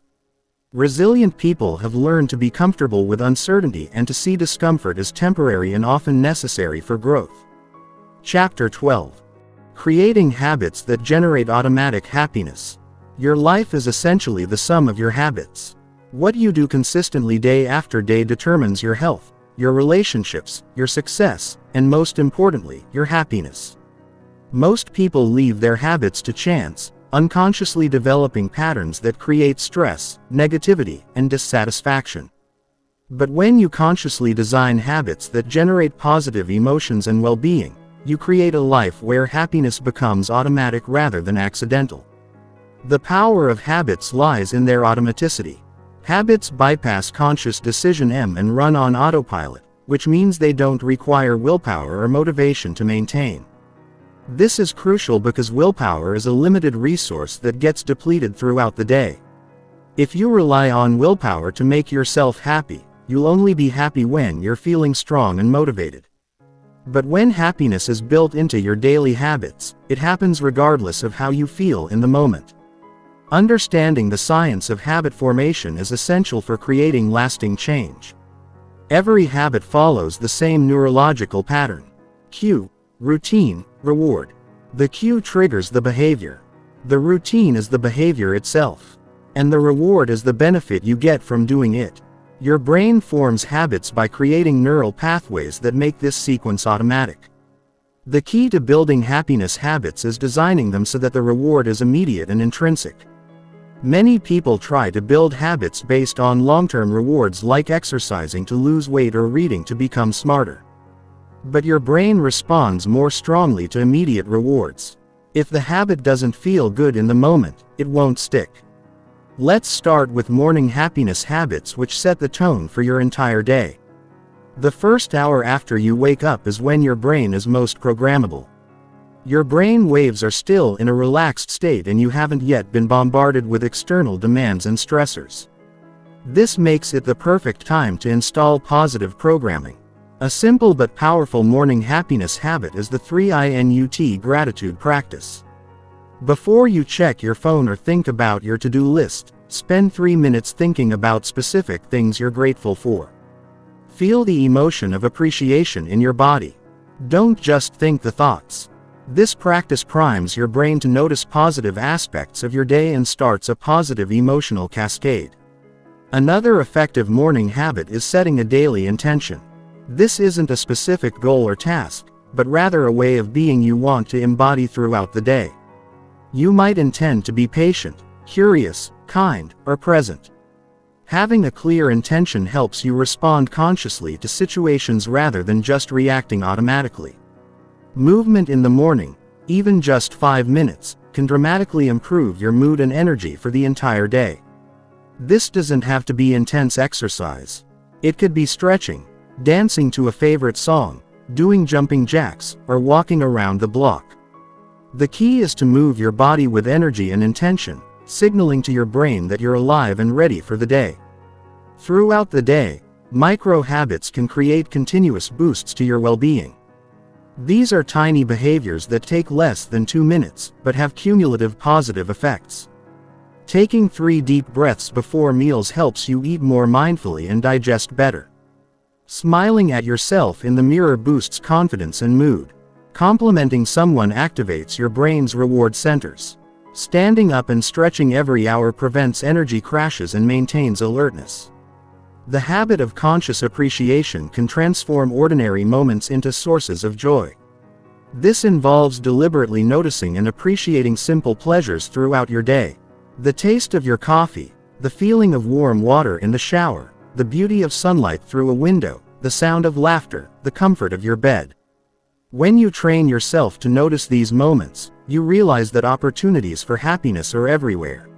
Resilient people have learned to be comfortable with uncertainty and to see discomfort as temporary and often necessary for growth. Chapter 12. Creating habits that generate automatic happiness. Your life is essentially the sum of your habits. What you do consistently day after day determines your health, your relationships, your success, and most importantly, your happiness. Most people leave their habits to chance, unconsciously developing patterns that create stress, negativity, and dissatisfaction. But when you consciously design habits that generate positive emotions and well-being, you create a life where happiness becomes automatic rather than accidental. The power of habits lies in their automaticity. Habits bypass conscious decision and run on autopilot, which means they don't require willpower or motivation to maintain. This is crucial because willpower is a limited resource that gets depleted throughout the day. If you rely on willpower to make yourself happy, you'll only be happy when you're feeling strong and motivated. But when happiness is built into your daily habits, it happens regardless of how you feel in the moment. Understanding the science of habit formation is essential for creating lasting change. Every habit follows the same neurological pattern. Cue, routine, reward. The cue triggers the behavior. The routine is the behavior itself. And the reward is the benefit you get from doing it. Your brain forms habits by creating neural pathways that make this sequence automatic. The key to building happiness habits is designing them so that the reward is immediate and intrinsic. Many people try to build habits based on long-term rewards like exercising to lose weight or reading to become smarter. But your brain responds more strongly to immediate rewards. If the habit doesn't feel good in the moment, it won't stick. Let's start with morning happiness habits, which set the tone for your entire day. The first hour after you wake up is when your brain is most programmable. Your brain waves are still in a relaxed state and you haven't yet been bombarded with external demands and stressors. This makes it the perfect time to install positive programming. A simple but powerful morning happiness habit is the 3-INUT gratitude practice. Before you check your phone or think about your to-do list, spend 3 minutes thinking about specific things you're grateful for. Feel the emotion of appreciation in your body. Don't just think the thoughts. This practice primes your brain to notice positive aspects of your day and starts a positive emotional cascade. Another effective morning habit is setting a daily intention. This isn't a specific goal or task, but rather a way of being you want to embody throughout the day. You might intend to be patient, curious, kind, or present. Having a clear intention helps you respond consciously to situations rather than just reacting automatically. Movement in the morning, even just 5 minutes, can dramatically improve your mood and energy for the entire day. This doesn't have to be intense exercise. It could be stretching, dancing to a favorite song, doing jumping jacks, or walking around the block. The key is to move your body with energy and intention, signaling to your brain that you're alive and ready for the day. Throughout the day, micro habits can create continuous boosts to your well-being. These are tiny behaviors that take less than 2 minutes, but have cumulative positive effects. Taking 3 deep breaths before meals helps you eat more mindfully and digest better. Smiling at yourself in the mirror boosts confidence and mood. Complimenting someone activates your brain's reward centers. Standing up and stretching every hour prevents energy crashes and maintains alertness. The habit of conscious appreciation can transform ordinary moments into sources of joy. This involves deliberately noticing and appreciating simple pleasures throughout your day. The taste of your coffee, the feeling of warm water in the shower, the beauty of sunlight through a window, the sound of laughter, the comfort of your bed. When you train yourself to notice these moments, you realize that opportunities for happiness are everywhere.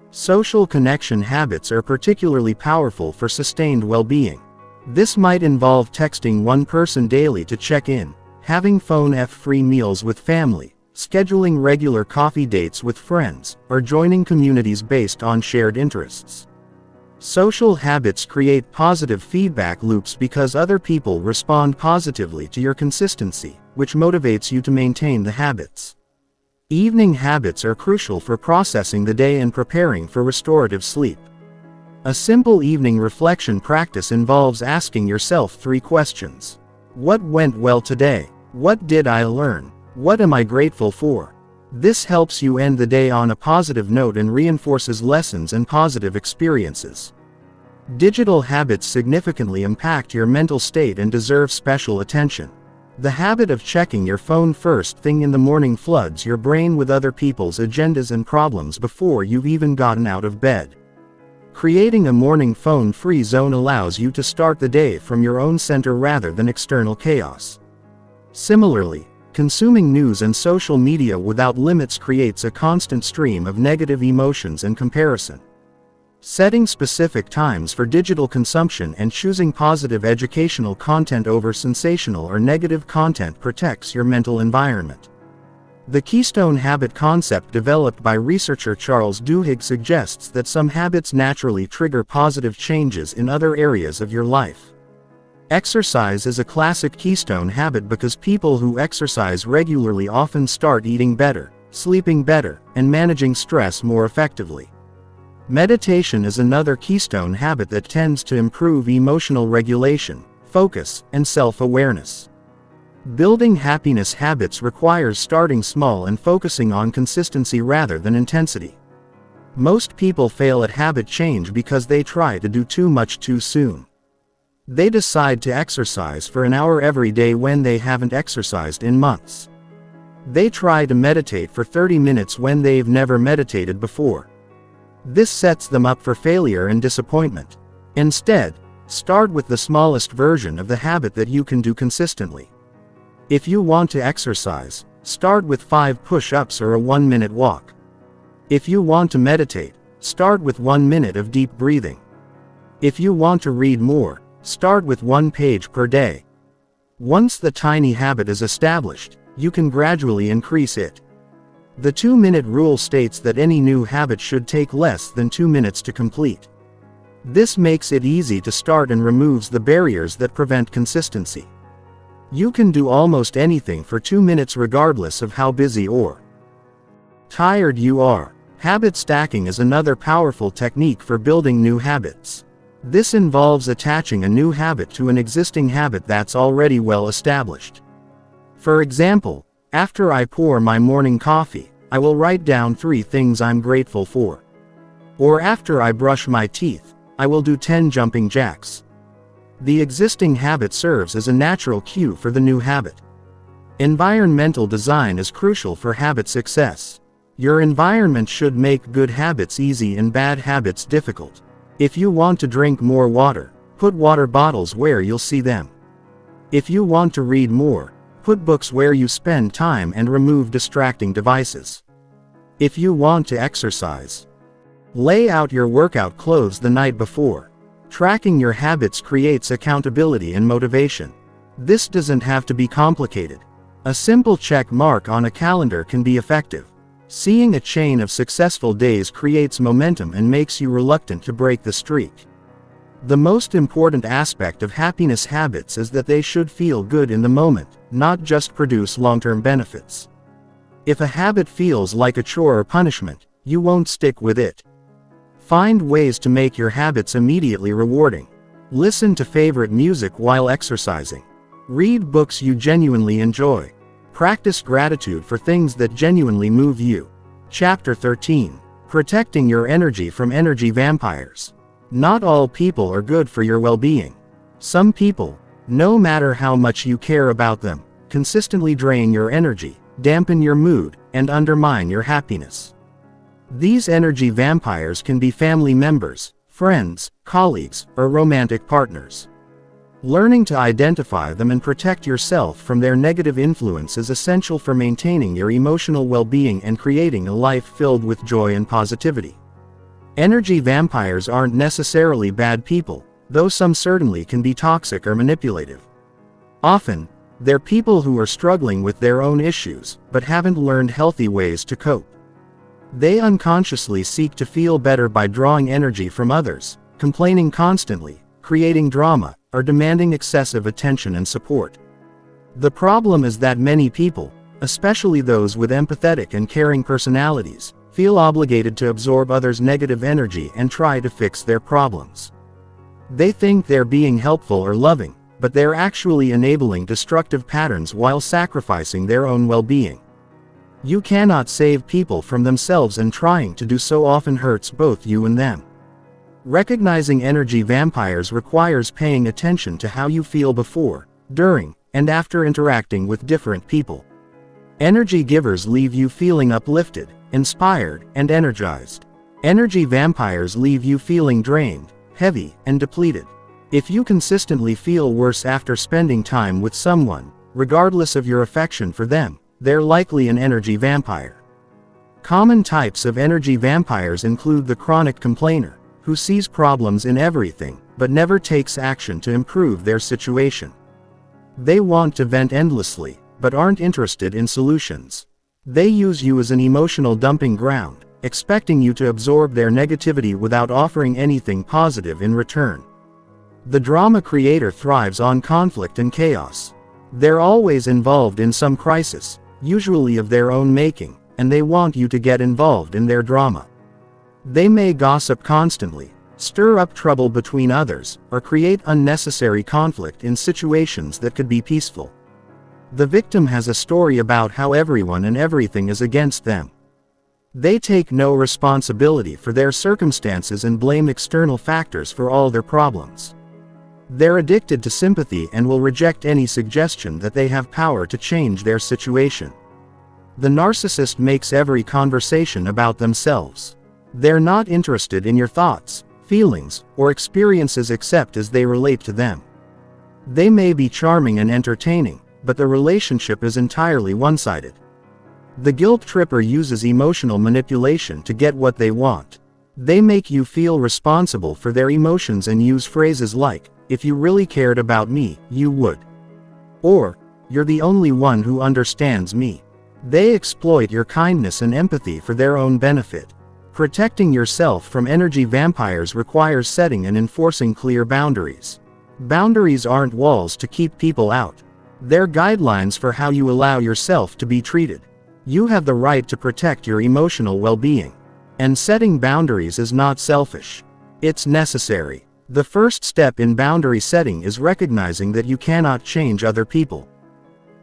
Social connection habits are particularly powerful for sustained well-being. This might involve texting one person daily to check in, having phone-free meals with family, scheduling regular coffee dates with friends, or joining communities based on shared interests. Social habits create positive feedback loops because other people respond positively to your consistency, which motivates you to maintain the habits. Evening habits are crucial for processing the day and preparing for restorative sleep. A simple evening reflection practice involves asking yourself 3 questions. What went well today? What did I learn? What am I grateful for? This helps you end the day on a positive note and reinforces lessons and positive experiences. Digital habits significantly impact your mental state and deserve special attention. The habit of checking your phone first thing in the morning floods your brain with other people's agendas and problems before you've even gotten out of bed. Creating a morning phone-free zone allows you to start the day from your own center rather than external chaos. Similarly, consuming news and social media without limits creates a constant stream of negative emotions and comparison. Setting specific times for digital consumption and choosing positive educational content over sensational or negative content protects your mental environment. The Keystone Habit concept developed by researcher Charles Duhigg suggests that some habits naturally trigger positive changes in other areas of your life. Exercise is a classic keystone habit because people who exercise regularly often start eating better, sleeping better, and managing stress more effectively. Meditation is another keystone habit that tends to improve emotional regulation, focus, and self-awareness. Building happiness habits requires starting small and focusing on consistency rather than intensity. Most people fail at habit change because they try to do too much too soon. They decide to exercise for an hour every day when they haven't exercised in months. They try to meditate for 30 minutes when they've never meditated before. This sets them up for failure and disappointment. Instead, start with the smallest version of the habit that you can do consistently. If you want to exercise, start with 5 push-ups or a 1-minute walk. If you want to meditate, start with 1 minute of deep breathing. If you want to read more, start with 1 page per day. Once the tiny habit is established, you can gradually increase it. The 2-minute rule states that any new habit should take less than 2 minutes to complete. This makes it easy to start and removes the barriers that prevent consistency. You can do almost anything for 2 minutes regardless of how busy or tired you are. Habit stacking is another powerful technique for building new habits. This involves attaching a new habit to an existing habit that's already well established. For example, after I pour my morning coffee, I will write down 3 things I'm grateful for. Or after I brush my teeth, I will do 10 jumping jacks. The existing habit serves as a natural cue for the new habit. Environmental design is crucial for habit success. Your environment should make good habits easy and bad habits difficult. If you want to drink more water, put water bottles where you'll see them. If you want to read more, put books where you spend time and remove distracting devices. If you want to exercise, lay out your workout clothes the night before. Tracking your habits creates accountability and motivation. This doesn't have to be complicated. A simple check mark on a calendar can be effective. Seeing a chain of successful days creates momentum and makes you reluctant to break the streak. The most important aspect of happiness habits is that they should feel good in the moment, not just produce long-term benefits. If a habit feels like a chore or punishment, you won't stick with it. Find ways to make your habits immediately rewarding. Listen to favorite music while exercising. Read books you genuinely enjoy. Practice gratitude for things that genuinely move you. Chapter 13. Protecting your energy from energy vampires. Not all people are good for your well-being. Some people, no matter how much you care about them, consistently drain your energy, dampen your mood, and undermine your happiness. These energy vampires can be family members, friends, colleagues, or romantic partners. Learning to identify them and protect yourself from their negative influence is essential for maintaining your emotional well-being and creating a life filled with joy and positivity. Energy vampires aren't necessarily bad people, though some certainly can be toxic or manipulative. Often, they're people who are struggling with their own issues, but haven't learned healthy ways to cope. They unconsciously seek to feel better by drawing energy from others, complaining constantly, creating drama, or demanding excessive attention and support. The problem is that many people, especially those with empathetic and caring personalities, feel obligated to absorb others' negative energy and try to fix their problems. They think they're being helpful or loving, but they're actually enabling destructive patterns while sacrificing their own well-being. You cannot save people from themselves, and trying to do so often hurts both you and them. Recognizing energy vampires requires paying attention to how you feel before, during, and after interacting with different people. Energy givers leave you feeling uplifted, inspired, and energized. Energy vampires leave you feeling drained, heavy, and depleted. If you consistently feel worse after spending time with someone, regardless of your affection for them, they're likely an energy vampire. Common types of energy vampires include the chronic complainer, who sees problems in everything, but never takes action to improve their situation. They want to vent endlessly, but aren't interested in solutions. They use you as an emotional dumping ground, expecting you to absorb their negativity without offering anything positive in return. The drama creator thrives on conflict and chaos. They're always involved in some crisis, usually of their own making, and they want you to get involved in their drama. They may gossip constantly, stir up trouble between others, or create unnecessary conflict in situations that could be peaceful. The victim has a story about how everyone and everything is against them. They take no responsibility for their circumstances and blame external factors for all their problems. They're addicted to sympathy and will reject any suggestion that they have power to change their situation. The narcissist makes every conversation about themselves. They're not interested in your thoughts, feelings, or experiences except as they relate to them. They may be charming and entertaining, but the relationship is entirely one-sided. The guilt tripper uses emotional manipulation to get what they want. They make you feel responsible for their emotions and use phrases like, "If you really cared about me, you would." Or, "You're the only one who understands me." They exploit your kindness and empathy for their own benefit. Protecting yourself from energy vampires requires setting and enforcing clear boundaries. Boundaries aren't walls to keep people out. They're guidelines for how you allow yourself to be treated. You have the right to protect your emotional well-being. And setting boundaries is not selfish. It's necessary. The first step in boundary setting is recognizing that you cannot change other people.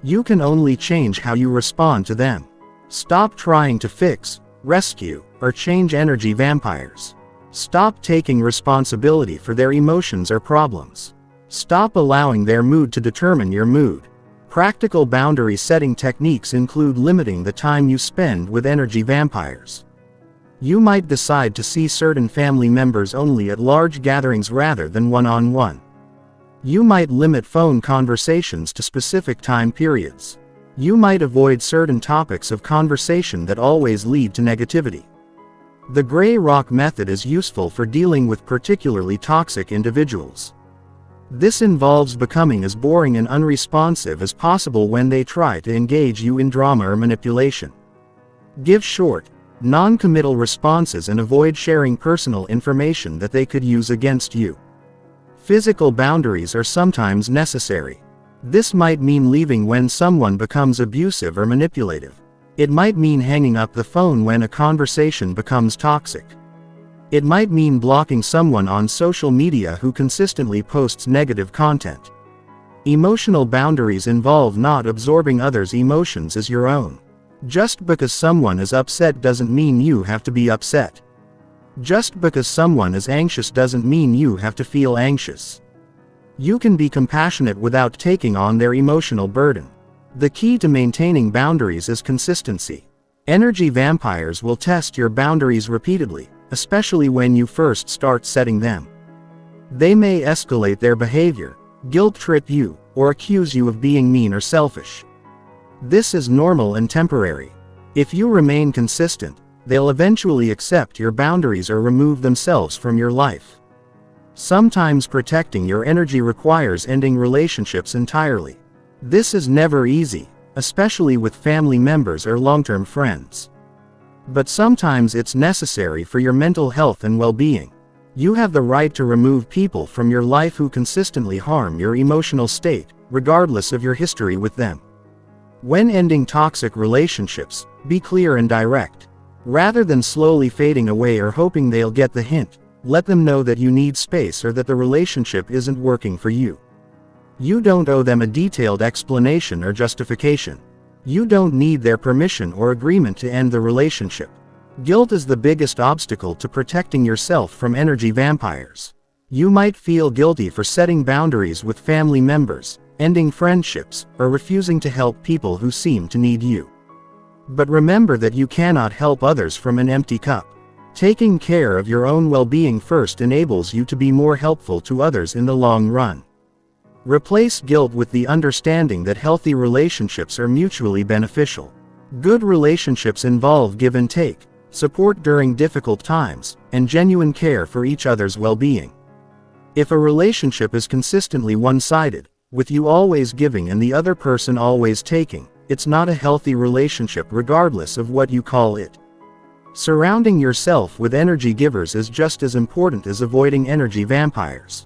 You can only change how you respond to them. Stop trying to fix, rescue, or change energy vampires. Stop taking responsibility for their emotions or problems. Stop allowing their mood to determine your mood. Practical boundary setting techniques include limiting the time you spend with energy vampires. You might decide to see certain family members only at large gatherings rather than one-on-one. You might limit phone conversations to specific time periods. You might avoid certain topics of conversation that always lead to negativity. The gray rock method is useful for dealing with particularly toxic individuals. This involves becoming as boring and unresponsive as possible when they try to engage you in drama or manipulation. Give short, non-committal responses and avoid sharing personal information that they could use against you. Physical boundaries are sometimes necessary. This might mean leaving when someone becomes abusive or manipulative. It might mean hanging up the phone when a conversation becomes toxic. It might mean blocking someone on social media who consistently posts negative content. Emotional boundaries involve not absorbing others' emotions as your own. Just because someone is upset doesn't mean you have to be upset. Just because someone is anxious doesn't mean you have to feel anxious. You can be compassionate without taking on their emotional burden. The key to maintaining boundaries is consistency. Energy vampires will test your boundaries repeatedly, especially when you first start setting them. They may escalate their behavior, guilt-trip you, or accuse you of being mean or selfish. This is normal and temporary. If you remain consistent, they'll eventually accept your boundaries or remove themselves from your life. Sometimes protecting your energy requires ending relationships entirely. This is never easy, especially with family members or long-term friends. But sometimes it's necessary for your mental health and well-being. You have the right to remove people from your life who consistently harm your emotional state, regardless of your history with them. When ending toxic relationships, be clear and direct. Rather than slowly fading away or hoping they'll get the hint, let them know that you need space or that the relationship isn't working for you. You don't owe them a detailed explanation or justification. You don't need their permission or agreement to end the relationship. Guilt is the biggest obstacle to protecting yourself from energy vampires. You might feel guilty for setting boundaries with family members, ending friendships, or refusing to help people who seem to need you. But remember that you cannot help others from an empty cup. Taking care of your own well-being first enables you to be more helpful to others in the long run. Replace guilt with the understanding that healthy relationships are mutually beneficial. Good relationships involve give and take, support during difficult times, and genuine care for each other's well-being. If a relationship is consistently one-sided, with you always giving and the other person always taking, it's not a healthy relationship regardless of what you call it. Surrounding yourself with energy givers is just as important as avoiding energy vampires.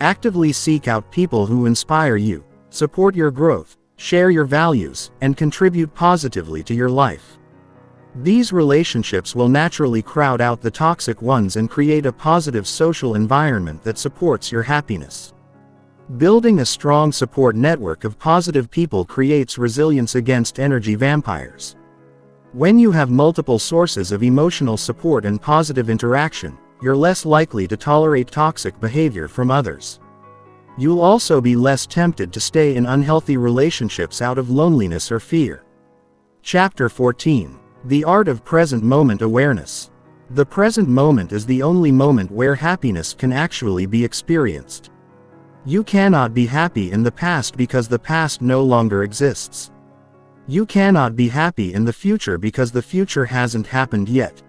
Actively seek out people who inspire you, support your growth, share your values, and contribute positively to your life. These relationships will naturally crowd out the toxic ones and create a positive social environment that supports your happiness. Building a strong support network of positive people creates resilience against energy vampires. When you have multiple sources of emotional support and positive interaction, you're less likely to tolerate toxic behavior from others. You'll also be less tempted to stay in unhealthy relationships out of loneliness or fear. Chapter 14. The Art of Present Moment Awareness. The present moment is the only moment where happiness can actually be experienced. You cannot be happy in the past because the past no longer exists. You cannot be happy in the future because the future hasn't happened yet.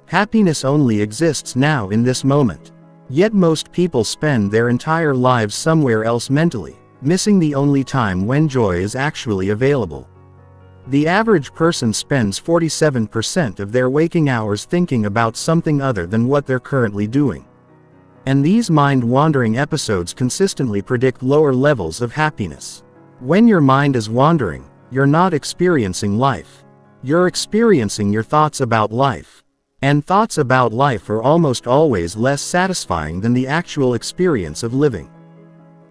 Happiness only exists now in this moment. Yet most people spend their entire lives somewhere else mentally, missing the only time when joy is actually available. The average person spends 47% of their waking hours thinking about something other than what they're currently doing. And these mind-wandering episodes consistently predict lower levels of happiness. When your mind is wandering, you're not experiencing life. You're experiencing your thoughts about life. And thoughts about life are almost always less satisfying than the actual experience of living.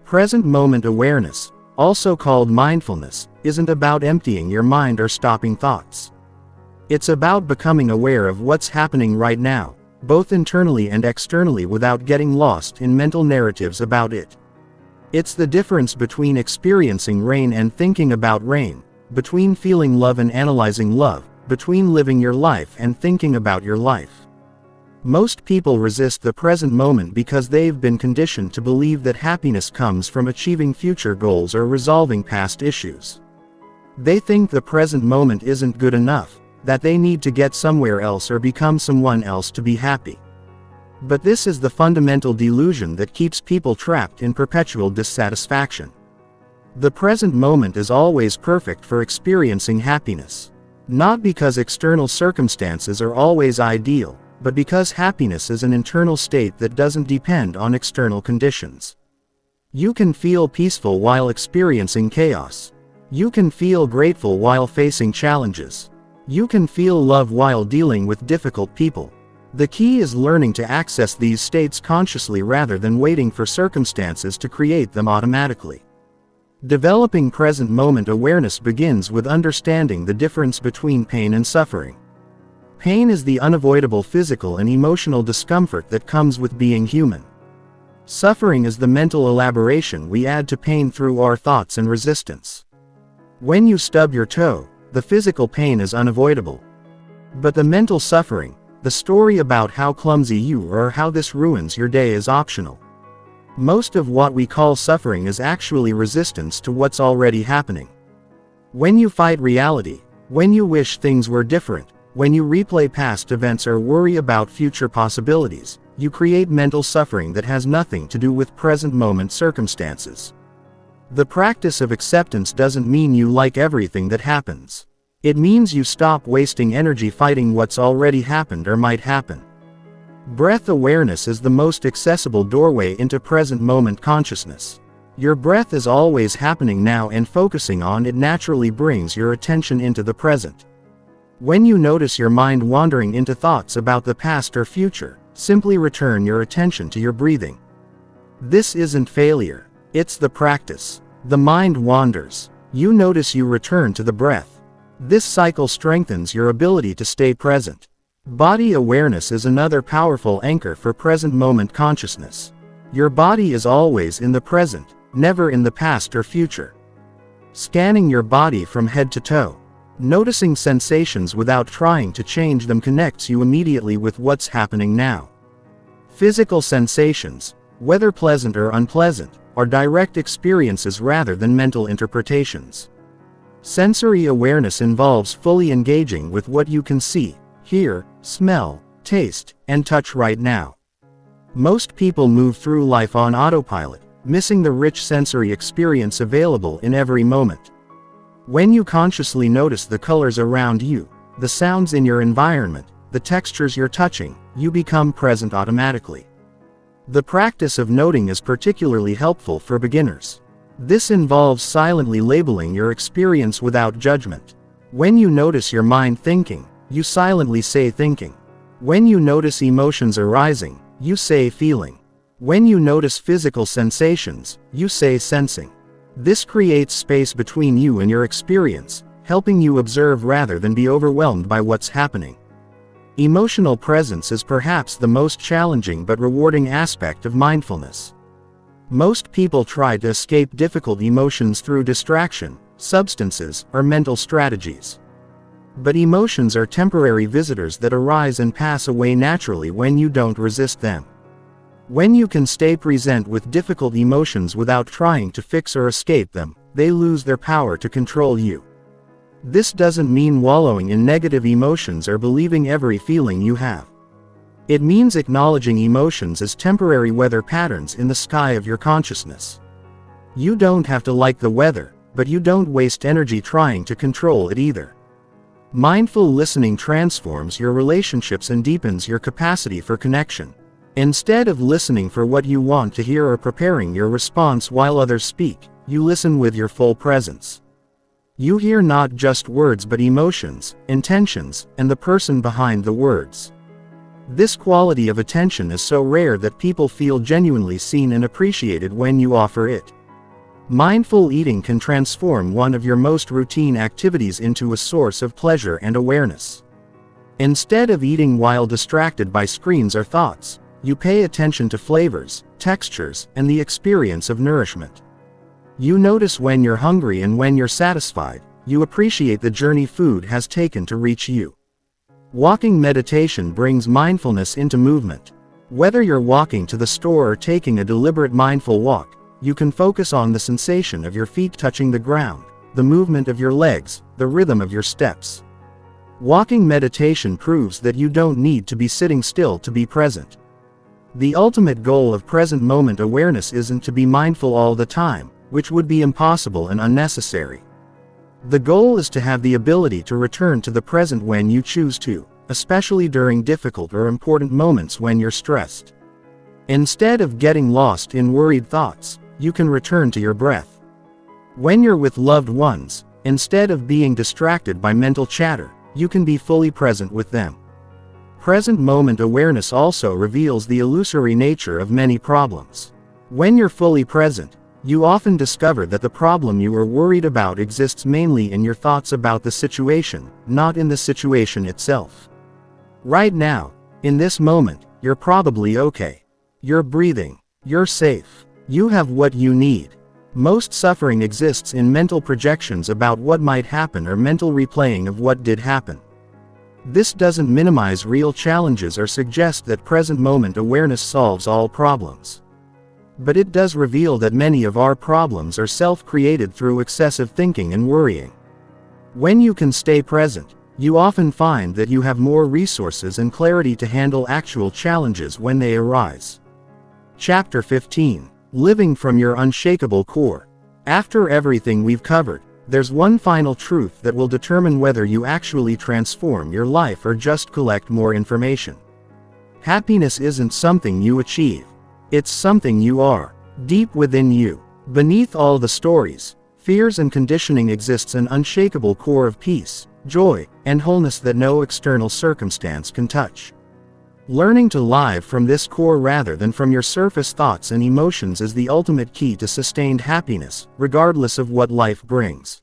Present moment awareness, also called mindfulness, isn't about emptying your mind or stopping thoughts. It's about becoming aware of what's happening right now, both internally and externally, without getting lost in mental narratives about it. It's the difference between experiencing rain and thinking about rain, between feeling love and analyzing love, between living your life and thinking about your life. Most people resist the present moment because they've been conditioned to believe that happiness comes from achieving future goals or resolving past issues. They think the present moment isn't good enough, that they need to get somewhere else or become someone else to be happy. But this is the fundamental delusion that keeps people trapped in perpetual dissatisfaction. The present moment is always perfect for experiencing happiness. Not because external circumstances are always ideal, but because happiness is an internal state that doesn't depend on external conditions. You can feel peaceful while experiencing chaos. You can feel grateful while facing challenges. You can feel love while dealing with difficult people. The key is learning to access these states consciously rather than waiting for circumstances to create them automatically. Developing present moment awareness begins with understanding the difference between pain and suffering. Pain is the unavoidable physical and emotional discomfort that comes with being human. Suffering is the mental elaboration we add to pain through our thoughts and resistance. When you stub your toe, the physical pain is unavoidable. But the mental suffering, the story about how clumsy you are or how this ruins your day, is optional. Most of what we call suffering is actually resistance to what's already happening. When you fight reality, when you wish things were different, when you replay past events or worry about future possibilities, you create mental suffering that has nothing to do with present moment circumstances. The practice of acceptance doesn't mean you like everything that happens. It means you stop wasting energy fighting what's already happened or might happen. Breath awareness is the most accessible doorway into present moment consciousness. Your breath is always happening now, and focusing on it naturally brings your attention into the present. When you notice your mind wandering into thoughts about the past or future, simply return your attention to your breathing. This isn't failure, it's the practice. The mind wanders. You notice, you return to the breath. This cycle strengthens your ability to stay present. Body awareness is another powerful anchor for present moment consciousness. Your body is always in the present, never in the past or future. Scanning your body from head to toe, noticing sensations without trying to change them, connects you immediately with what's happening now. Physical sensations, whether pleasant or unpleasant, are direct experiences rather than mental interpretations. Sensory awareness involves fully engaging with what you can see, hear, smell, taste, and touch right now. Most people move through life on autopilot, missing the rich sensory experience available in every moment. When you consciously notice the colors around you, the sounds in your environment, the textures you're touching, you become present automatically. The practice of noting is particularly helpful for beginners. This involves silently labeling your experience without judgment. When you notice your mind thinking, you silently say thinking. When you notice emotions arising, you say feeling. When you notice physical sensations, you say sensing. This creates space between you and your experience, helping you observe rather than be overwhelmed by what's happening. Emotional presence is perhaps the most challenging but rewarding aspect of mindfulness. Most people try to escape difficult emotions through distraction, substances, or mental strategies. But emotions are temporary visitors that arise and pass away naturally when you don't resist them. When you can stay present with difficult emotions without trying to fix or escape them, they lose their power to control you. This doesn't mean wallowing in negative emotions or believing every feeling you have. It means acknowledging emotions as temporary weather patterns in the sky of your consciousness. You don't have to like the weather, but you don't waste energy trying to control it either. Mindful listening transforms your relationships and deepens your capacity for connection. Instead of listening for what you want to hear or preparing your response while others speak, you listen with your full presence. You hear not just words but emotions, intentions, and the person behind the words. This quality of attention is so rare that people feel genuinely seen and appreciated when you offer it. Mindful eating can transform one of your most routine activities into a source of pleasure and awareness. Instead of eating while distracted by screens or thoughts, you pay attention to flavors, textures, and the experience of nourishment. You notice when you're hungry and when you're satisfied. You appreciate the journey food has taken to reach you. Walking meditation brings mindfulness into movement. Whether you're walking to the store or taking a deliberate mindful walk, you can focus on the sensation of your feet touching the ground, the movement of your legs, the rhythm of your steps. Walking meditation proves that you don't need to be sitting still to be present. The ultimate goal of present moment awareness isn't to be mindful all the time, which would be impossible and unnecessary. The goal is to have the ability to return to the present when you choose to, especially during difficult or important moments when you're stressed. Instead of getting lost in worried thoughts, you can return to your breath. When you're with loved ones, instead of being distracted by mental chatter, you can be fully present with them. Present moment awareness also reveals the illusory nature of many problems. When you're fully present, you often discover that the problem you were worried about exists mainly in your thoughts about the situation, not in the situation itself. Right now, in this moment, you're probably okay. You're breathing. You're safe. You have what you need. Most suffering exists in mental projections about what might happen or mental replaying of what did happen. This doesn't minimize real challenges or suggest that present moment awareness solves all problems. But it does reveal that many of our problems are self-created through excessive thinking and worrying. When you can stay present, you often find that you have more resources and clarity to handle actual challenges when they arise. Chapter 15. Living from your unshakable core. After everything we've covered, there's one final truth that will determine whether you actually transform your life or just collect more information. Happiness isn't something you achieve. It's something you are. Deep within you, beneath all the stories, fears and conditioning exists an unshakable core of peace, joy, and wholeness that no external circumstance can touch. Learning to live from this core rather than from your surface thoughts and emotions is the ultimate key to sustained happiness, regardless of what life brings.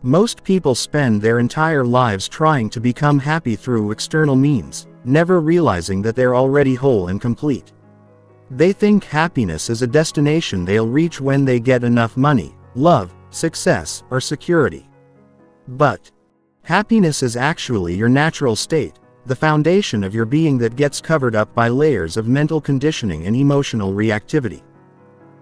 Most people spend their entire lives trying to become happy through external means, never realizing that they're already whole and complete. They think happiness is a destination they'll reach when they get enough money, love, success, or security. But happiness is actually your natural state, the foundation of your being that gets covered up by layers of mental conditioning and emotional reactivity.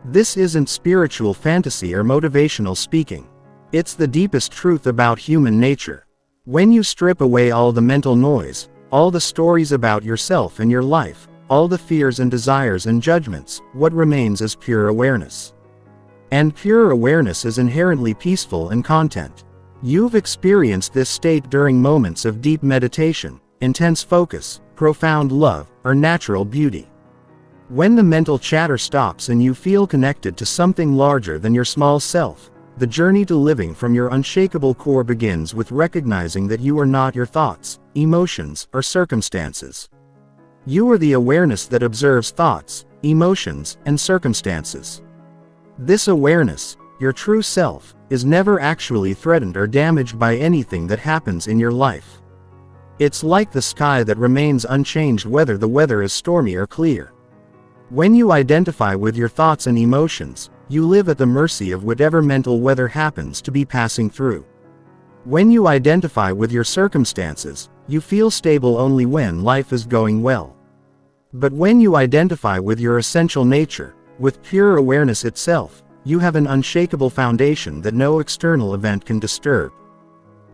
This isn't spiritual fantasy or motivational speaking. It's the deepest truth about human nature. When you strip away all the mental noise, all the stories about yourself and your life, all the fears and desires and judgments, what remains is pure awareness. And pure awareness is inherently peaceful and content. You've experienced this state during moments of deep meditation, intense focus, profound love, or natural beauty. When the mental chatter stops and you feel connected to something larger than your small self, the journey to living from your unshakable core begins with recognizing that you are not your thoughts, emotions, or circumstances. You are the awareness that observes thoughts, emotions, and circumstances. This awareness, your true self, is never actually threatened or damaged by anything that happens in your life. It's like the sky that remains unchanged whether the weather is stormy or clear. When you identify with your thoughts and emotions, you live at the mercy of whatever mental weather happens to be passing through. When you identify with your circumstances, you feel stable only when life is going well. But when you identify with your essential nature, with pure awareness itself, you have an unshakable foundation that no external event can disturb.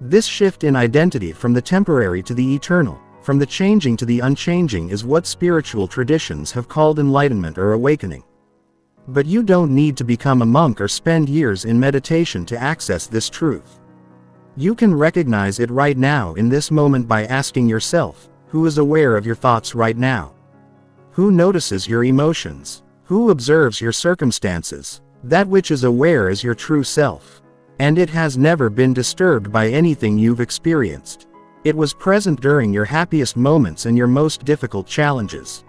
This shift in identity from the temporary to the eternal, from the changing to the unchanging is what spiritual traditions have called enlightenment or awakening. But you don't need to become a monk or spend years in meditation to access this truth. You can recognize it right now in this moment by asking yourself, who is aware of your thoughts right now? Who notices your emotions? Who observes your circumstances? That which is aware is your true self. And it has never been disturbed by anything you've experienced. It was present during your happiest moments and your most difficult challenges.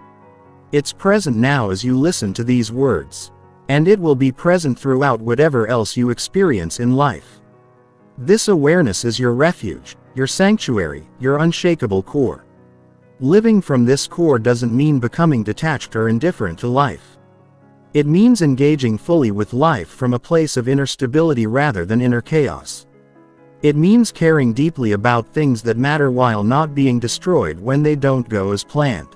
It's present now as you listen to these words. And it will be present throughout whatever else you experience in life. This awareness is your refuge, your sanctuary, your unshakable core. Living from this core doesn't mean becoming detached or indifferent to life. It means engaging fully with life from a place of inner stability rather than inner chaos. It means caring deeply about things that matter while not being destroyed when they don't go as planned.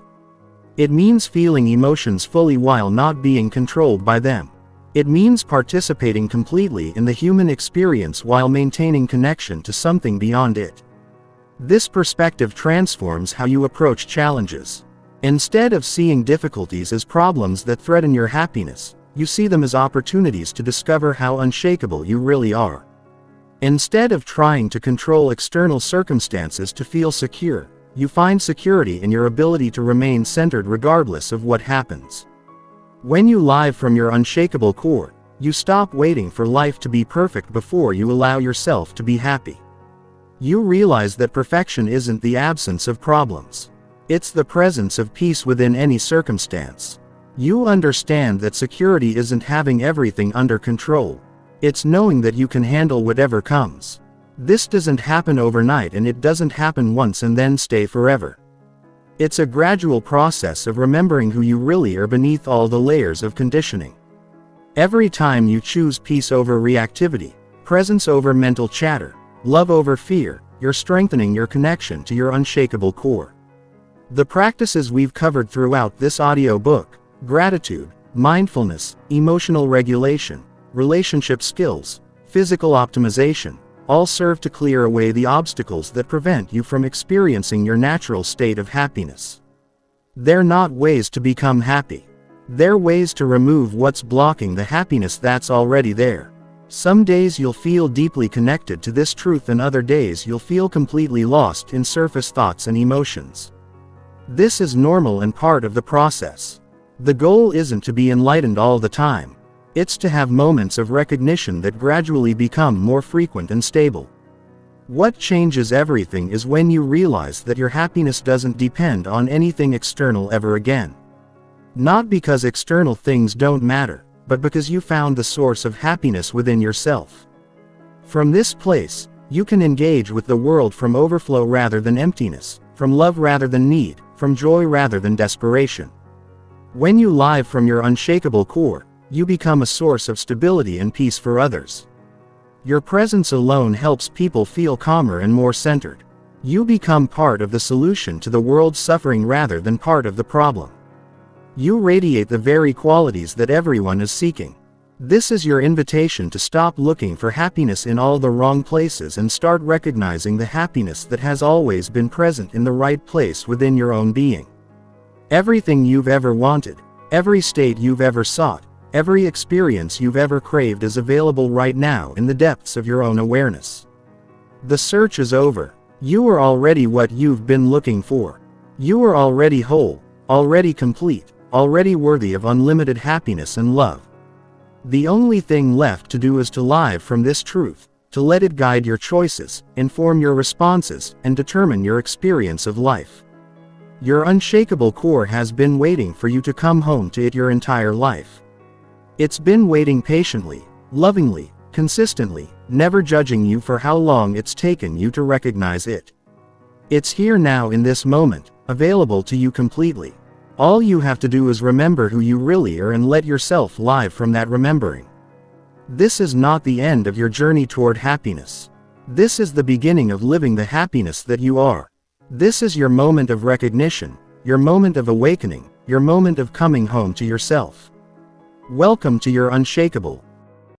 It means feeling emotions fully while not being controlled by them. It means participating completely in the human experience while maintaining connection to something beyond it. This perspective transforms how you approach challenges. Instead of seeing difficulties as problems that threaten your happiness, you see them as opportunities to discover how unshakable you really are. Instead of trying to control external circumstances to feel secure, you find security in your ability to remain centered regardless of what happens. When you live from your unshakable core, you stop waiting for life to be perfect before you allow yourself to be happy. You realize that perfection isn't the absence of problems. It's the presence of peace within any circumstance. You understand that security isn't having everything under control. It's knowing that you can handle whatever comes. This doesn't happen overnight, and it doesn't happen once and then stay forever. It's a gradual process of remembering who you really are beneath all the layers of conditioning. Every time you choose peace over reactivity, presence over mental chatter, love over fear, you're strengthening your connection to your unshakable core. The practices we've covered throughout this audiobook, gratitude, mindfulness, emotional regulation, relationship skills, physical optimization, all serve to clear away the obstacles that prevent you from experiencing your natural state of happiness. They're not ways to become happy. They're ways to remove what's blocking the happiness that's already there. Some days you'll feel deeply connected to this truth, and other days you'll feel completely lost in surface thoughts and emotions. This is normal and part of the process. The goal isn't to be enlightened all the time. It's to have moments of recognition that gradually become more frequent and stable. What changes everything is when you realize that your happiness doesn't depend on anything external ever again. Not because external things don't matter, but because you found the source of happiness within yourself. From this place, you can engage with the world from overflow rather than emptiness, from love rather than need, from joy rather than desperation. When you live from your unshakable core, you become a source of stability and peace for others. Your presence alone helps people feel calmer and more centered. You become part of the solution to the world's suffering rather than part of the problem. You radiate the very qualities that everyone is seeking. This is your invitation to stop looking for happiness in all the wrong places and start recognizing the happiness that has always been present in the right place within your own being. Everything you've ever wanted, every state you've ever sought, every experience you've ever craved is available right now in the depths of your own awareness. The search is over. You are already what you've been looking for. You are already whole, already complete, already worthy of unlimited happiness and love. The only thing left to do is to live from this truth, to let it guide your choices, inform your responses, and determine your experience of life. Your unshakable core has been waiting for you to come home to it your entire life. It's been waiting patiently, lovingly, consistently, never judging you for how long it's taken you to recognize it. It's here now in this moment, available to you completely. All you have to do is remember who you really are and let yourself live from that remembering. This is not the end of your journey toward happiness. This is the beginning of living the happiness that you are. This is your moment of recognition, your moment of awakening, your moment of coming home to yourself. Welcome to your unshakable,